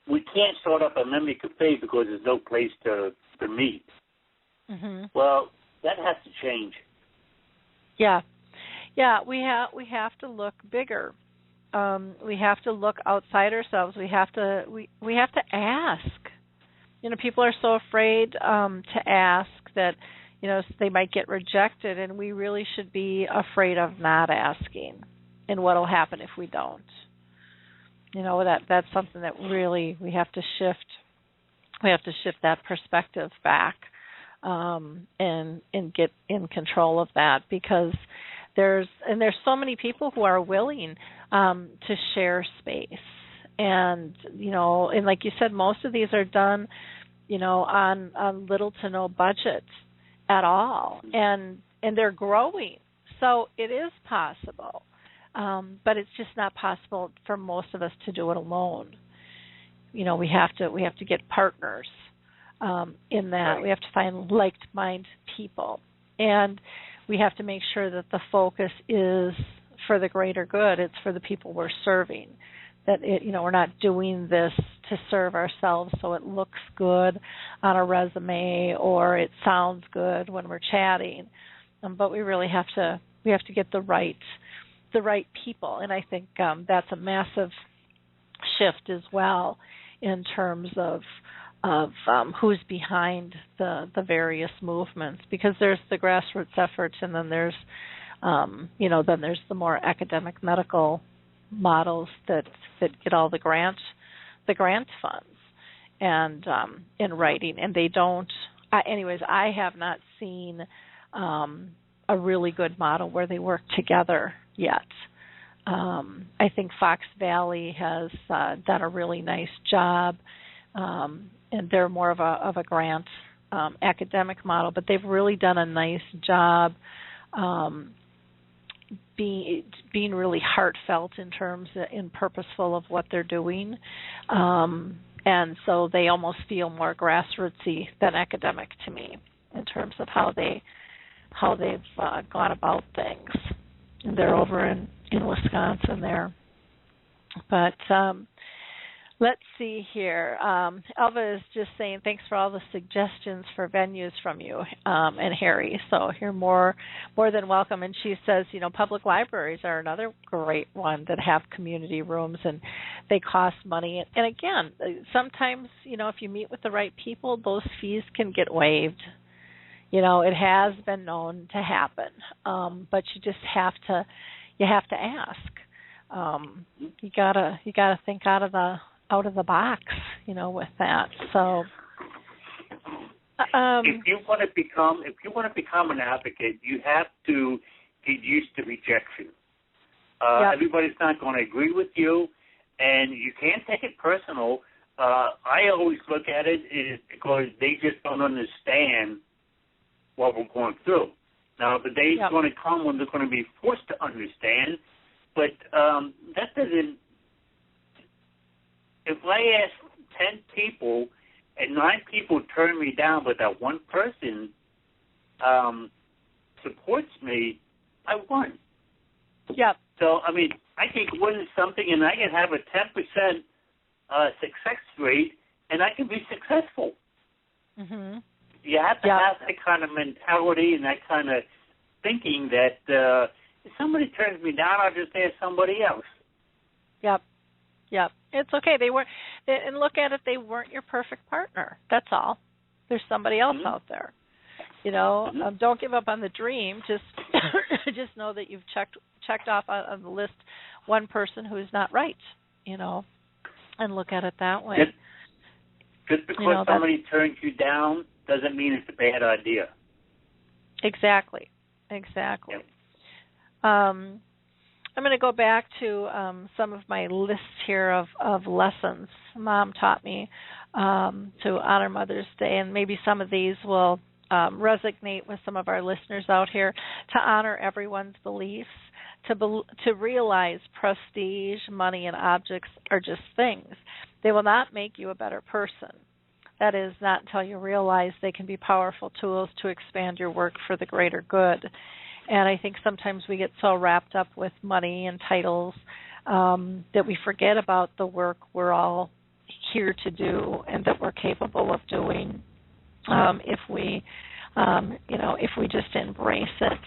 Speaker 1: can't start up a memory cafe because there's no place to meet. Well, that has to change.
Speaker 3: Yeah, we have to look bigger. We have to look outside ourselves. We have to ask. People are so afraid to ask that they might get rejected, and we really should be afraid of not asking and what will happen if we don't. That's something that really we have to shift. We have to shift that perspective back and get in control of that, because there's so many people who are willing to share space, and and like you said, most of these are done on little to no budget at all, and they're growing, so it is possible, but it's just not possible for most of us to do it alone. We have to get partners in that. We have to find like-minded people, and we have to make sure that the focus is for the greater good. It's for the people we're serving. That we're not doing this to serve ourselves so it looks good on a resume or it sounds good when we're chatting. But we really have to get the right people, and I think that's a massive shift as well in terms of who's behind the various movements, because there's the grassroots efforts, and then there's there's the more academic medical models that get all the grant funds and in writing, and they don't. I have not seen a really good model where they work together yet. I think Fox Valley has done a really nice job, and they're more of a grant academic model, but they've really done a nice job being really heartfelt in terms and purposeful of what they're doing, and so they almost feel more grassrootsy than academic to me in terms of how they've gone about things. And they're over in Wisconsin there. But let's see here. Elva is just saying thanks for all the suggestions for venues from you and Harry. So you're more than welcome. And she says, public libraries are another great one that have community rooms, and they cost money. And again, sometimes, if you meet with the right people, those fees can get waived. It has been known to happen, but you just have to ask. You gotta think out of the box, with that. So,
Speaker 1: if you want to become an advocate, you have to get used to rejection.
Speaker 3: Yep.
Speaker 1: Everybody's not going to agree with you, and you can't take it personal. I always look at it is because they just don't understand what we're going through. Now, the day's going to come when they're going to be forced to understand, but that doesn't. If I ask 10 people and 9 people turn me down, but that one person supports me, I won.
Speaker 3: Yep.
Speaker 1: So, I mean, I can win something and I can have a 10% success rate, and I can be successful.
Speaker 3: Mm-hmm.
Speaker 1: You have to have that kind of mentality and that kind of thinking that if somebody turns me down, I'll just ask somebody else.
Speaker 3: Yep. It's okay. And look at it, they weren't your perfect partner. That's all. There's somebody else out there. You know, don't give up on the dream. Just just know that you've checked off on the list one person who is not right, you know, and look at it that way.
Speaker 1: Just because somebody turns you down doesn't mean it's a bad idea.
Speaker 3: Exactly.
Speaker 1: Yep.
Speaker 3: I'm going to go back to some of my lists here of lessons Mom taught me to honor Mother's Day, and maybe some of these will resonate with some of our listeners out here. To honor everyone's beliefs, to realize prestige, money, and objects are just things. They will not make you a better person. That is, not until you realize they can be powerful tools to expand your work for the greater good. And I think sometimes we get so wrapped up with money and titles that we forget about the work we're all here to do and that we're capable of doing if we just embrace it.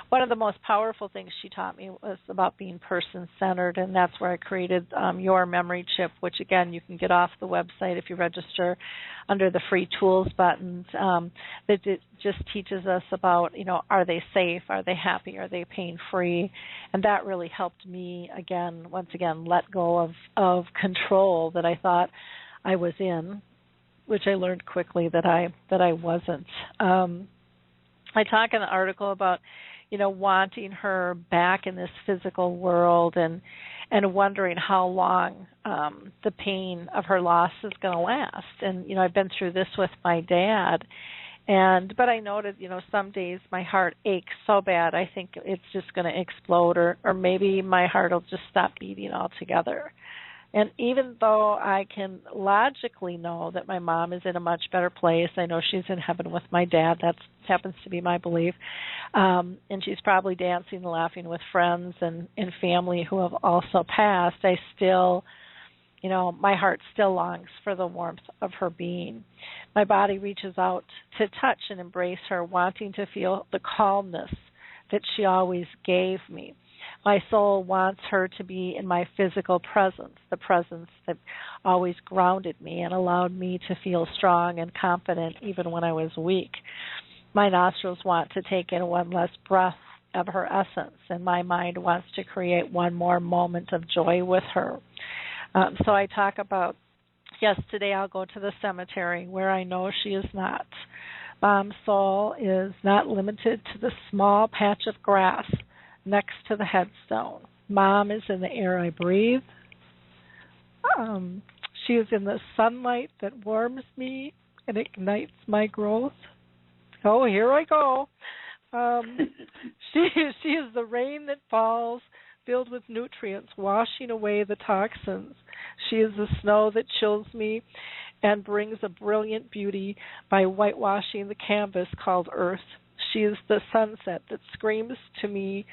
Speaker 3: One of the most powerful things she taught me was about being person-centered, and that's where I created Your Memory Chip, which, again, you can get off the website if you register under the free tools buttons. That it just teaches us about, are they safe? Are they happy? Are they pain-free? And that really helped me, once again, let go of control that I thought I was in, which I learned quickly that I wasn't. I talk in the article about, wanting her back in this physical world and wondering how long the pain of her loss is going to last. And, I've been through this with my dad. But I noted, some days my heart aches so bad I think it's just going to explode, or maybe my heart will just stop beating altogether. And even though I can logically know that my mom is in a much better place, I know she's in heaven with my dad. That happens to be my belief. And she's probably dancing and laughing with friends and family who have also passed. I still, my heart still longs for the warmth of her being. My body reaches out to touch and embrace her, wanting to feel the calmness that she always gave me. My soul wants her to be in my physical presence, the presence that always grounded me and allowed me to feel strong and confident even when I was weak. My nostrils want to take in one less breath of her essence, and my mind wants to create one more moment of joy with her. So I talk about, yes, today I'll go to the cemetery where I know she is not. Mom's soul is not limited to the small patch of grass next to the headstone. Mom is in the air I breathe. She is in the sunlight that warms me and ignites my growth. Oh, here I go. She is the rain that falls, filled with nutrients, washing away the toxins. She is the snow that chills me and brings a brilliant beauty by whitewashing the canvas called Earth. She is the sunset that screams to me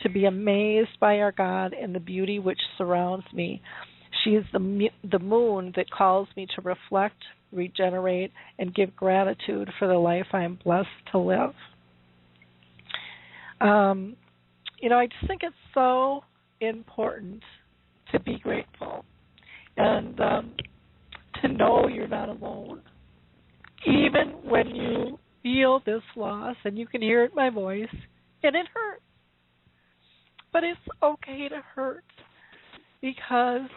Speaker 3: to be amazed by our God and the beauty which surrounds me. She is the moon that calls me to reflect, regenerate, and give gratitude for the life I am blessed to live. I just think it's so important to be grateful and to know you're not alone. Even when you feel this loss, and you can hear it in my voice, and it hurts. But it's okay to hurt, because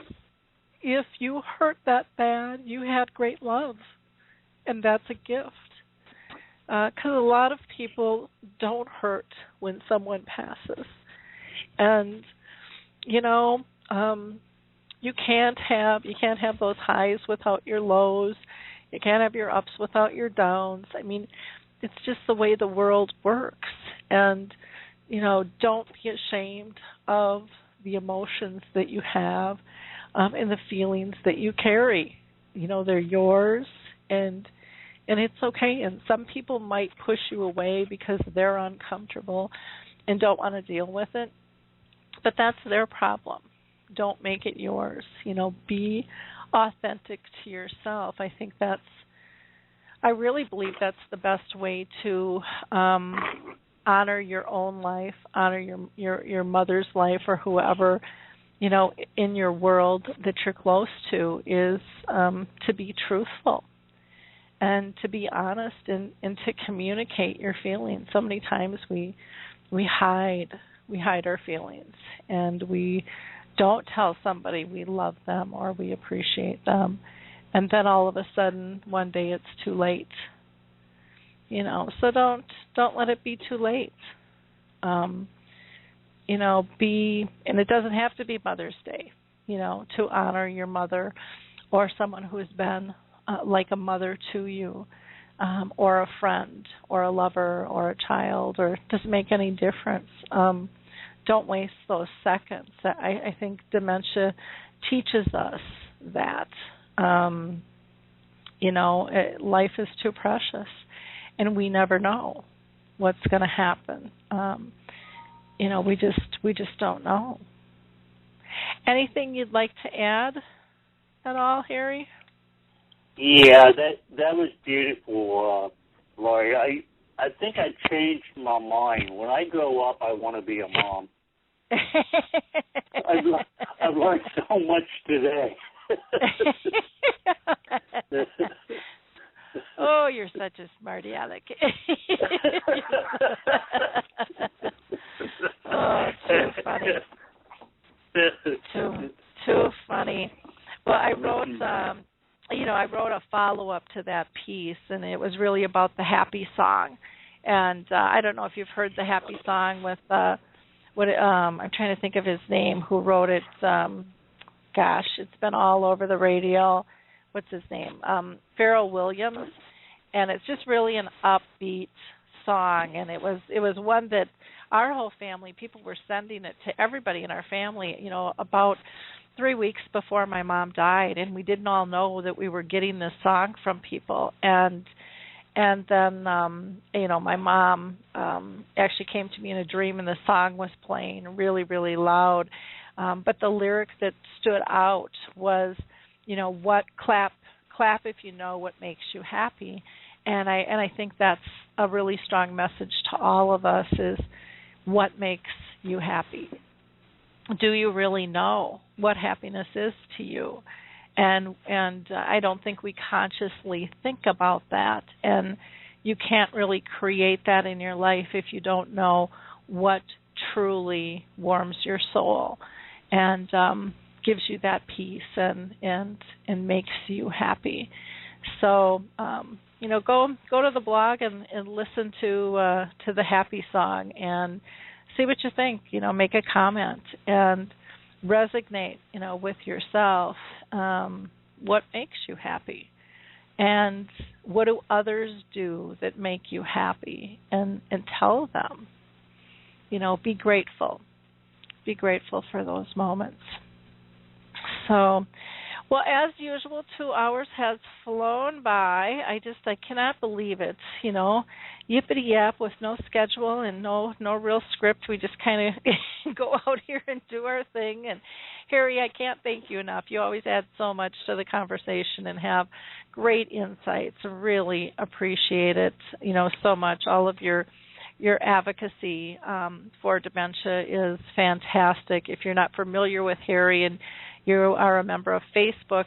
Speaker 3: if you hurt that bad, you had great love, and that's a gift. Because a lot of people don't hurt when someone passes. And, you can't have those highs without your lows. You can't have your ups without your downs. I mean, it's just the way the world works. And, don't be ashamed of the emotions that you have and the feelings that you carry. They're yours, and it's okay. And some people might push you away because they're uncomfortable and don't want to deal with it. But that's their problem. Don't make it yours. Be authentic to yourself. I really believe that's the best way to honor your own life, honor your mother's life, or whoever in your world that you're close to, is to be truthful and to be honest and to communicate your feelings. So many times we hide our feelings, and we don't tell somebody we love them or we appreciate them, and then all of a sudden one day it's too late. So don't let it be too late. And it doesn't have to be Mother's Day, to honor your mother or someone who's been like a mother to you, or a friend or a lover or a child, or it doesn't make any difference. Don't waste those seconds. I think dementia teaches us that, life is too precious, and we never know what's going to happen. We just don't know. Anything you'd like to add at all, Harry?
Speaker 1: Yeah, that was beautiful, Lori. I think I changed my mind. When I grow up, I want to be a mom. I've learned so much today.
Speaker 3: Oh, you're such a smarty aleck. Oh, too funny. Too funny. Well, I wrote a follow-up to that piece, and it was really about the happy song. And I don't know if you've heard the happy song with I'm trying to think of his name, who wrote it. It's been all over the radio. What's his name? Pharrell Williams. And it's just really an upbeat song, and it was one that our whole family, people were sending it to everybody in our family, about 3 weeks before my mom died, and we didn't all know that we were getting this song from people. And then my mom actually came to me in a dream, and the song was playing really, really loud. But the lyric that stood out was, what clap if you know what makes you happy. And I think that's a really strong message to all of us, is what makes you happy. Do you really know what happiness is to you? And I don't think we consciously think about that. And you can't really create that in your life if you don't know what truly warms your soul and gives you that peace and makes you happy. So go to the blog and listen to the happy song and see what you think. Make a comment and resonate, with yourself. What makes you happy, and what do others do that make you happy? And tell them. Be grateful. Be grateful for those moments. So, well, as usual, 2 hours has flown by. I cannot believe it. Yippity yap with no schedule and no real script. We just kind of go out here and do our thing. And Harry, I can't thank you enough. You always add so much to the conversation and have great insights. Really appreciate it. So much. All of your advocacy for dementia is fantastic. If you're not familiar with Harry and you are a member of Facebook,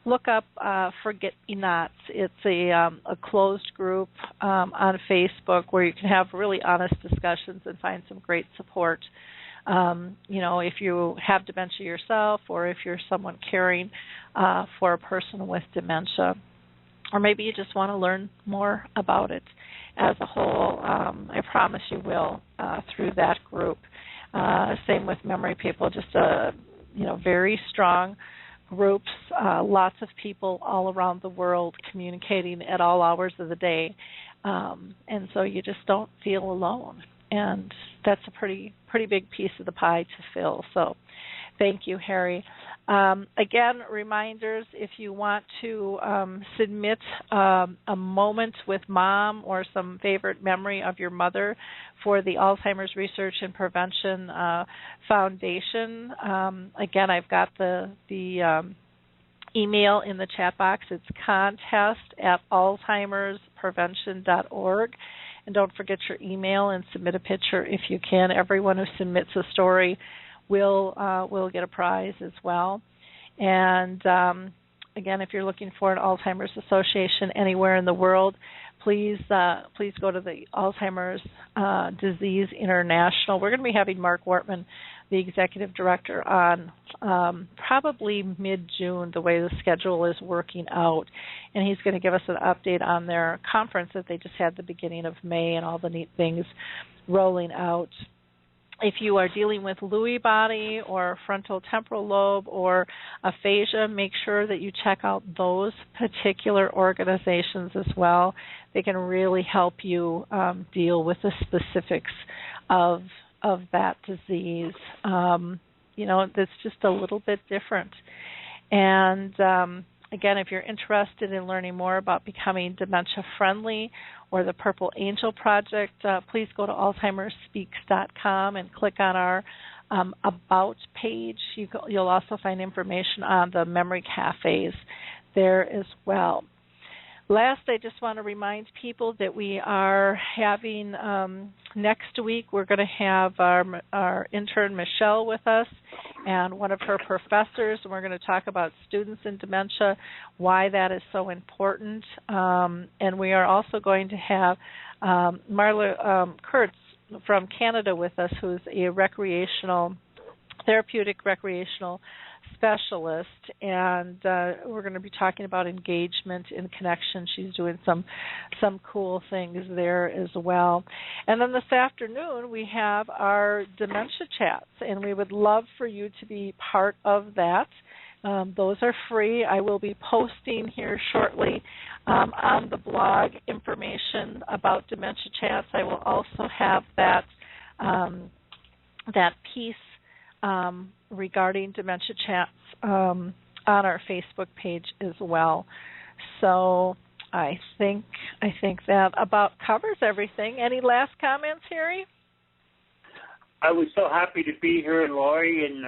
Speaker 3: look up Forget Me Nots. It's a closed group on Facebook where you can have really honest discussions and find some great support. If you have dementia yourself, or if you're someone caring for a person with dementia, or maybe you just want to learn more about it as a whole, I promise you will through that group. Same with memory people, just very strong groups, lots of people all around the world communicating at all hours of the day, and so you just don't feel alone, and that's a pretty big piece of the pie to fill. So Thank you, Harry. Again, reminders, if you want to submit a moment with Mom or some favorite memory of your mother for the Alzheimer's Research and Prevention Foundation, again, I've got the email in the chat box. It's contest@alzheimersprevention.org. And don't forget your email and submit a picture if you can. Everyone who submits a story will get a prize as well. And again, if you're looking for an Alzheimer's Association anywhere in the world, please go to the Alzheimer's Disease International. We're going to be having Mark Wortman, the executive director, on probably mid-June, the way the schedule is working out. And he's going to give us an update on their conference that they just had the beginning of May and all the neat things rolling out. If you are dealing with Lewy body or frontal temporal lobe or aphasia, make sure that you check out those particular organizations as well. They can really help you deal with the specifics of that disease. That's just a little bit different. And again, if you're interested in learning more about becoming dementia-friendly or the Purple Angel Project, please go to alzheimersspeaks.com and click on our About page. You'll also find information on the memory cafes there as well. Last, I just want to remind people that we are having next week, we're going to have our intern Michelle with us and one of her professors, and we're going to talk about students in dementia, why that is so important. And we are also going to have Marla Kurtz from Canada with us, who's a therapeutic recreational specialist, and we're going to be talking about engagement and connection. She's doing some cool things there as well. And then this afternoon we have our dementia chats, and we would love for you to be part of that. Those are free. I will be posting here shortly on the blog information about dementia chats. I will also have that piece regarding dementia chats on our Facebook page as well. So I think that about covers everything. Any last comments, Harry?
Speaker 1: I was so happy to be here, Lori, and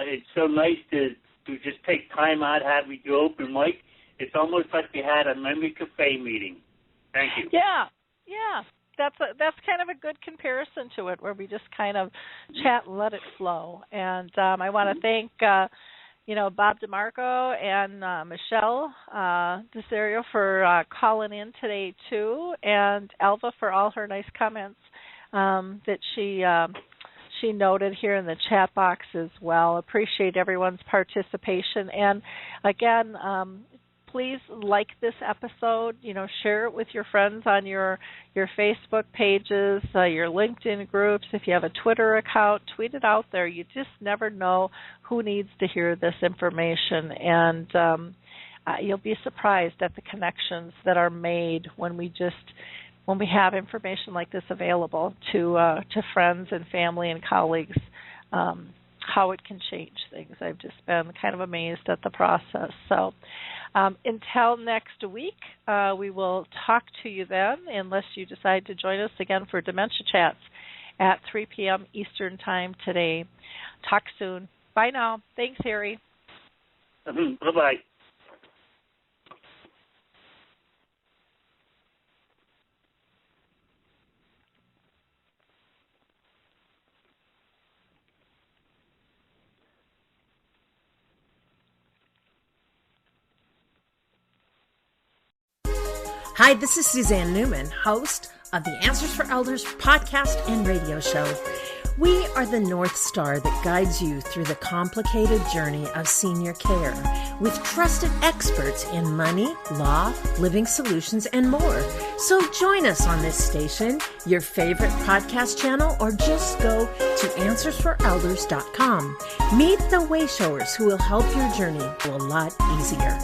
Speaker 1: it's so nice to just take time out, have you do open mic. It's almost like we had a memory cafe meeting. Thank you.
Speaker 3: Yeah. That's kind of a good comparison to it, where we just kind of chat and let it flow. And I want to thank Bob DeMarco and Michelle DeSerio for calling in today too, and Alva for all her nice comments that she noted here in the chat box as well. Appreciate everyone's participation. And again, please like this episode, share it with your friends on your Facebook pages, your LinkedIn groups. If you have a Twitter account, tweet it out there. You just never know who needs to hear this information. And you'll be surprised at the connections that are made when we have information like this available to friends and family and colleagues, how it can change things. I've just been kind of amazed at the process. So until next week, we will talk to you then, unless you decide to join us again for Dementia Chats at 3 p.m. Eastern Time today. Talk soon. Bye now. Thanks, Harry.
Speaker 1: Bye-bye.
Speaker 6: Hi, this is Suzanne Newman, host of the Answers for Elders podcast and radio show. We are the North Star that guides you through the complicated journey of senior care with trusted experts in money, law, living solutions, and more. So join us on this station, your favorite podcast channel, or just go to AnswersForElders.com. Meet the Wayshowers who will help your journey go a lot easier.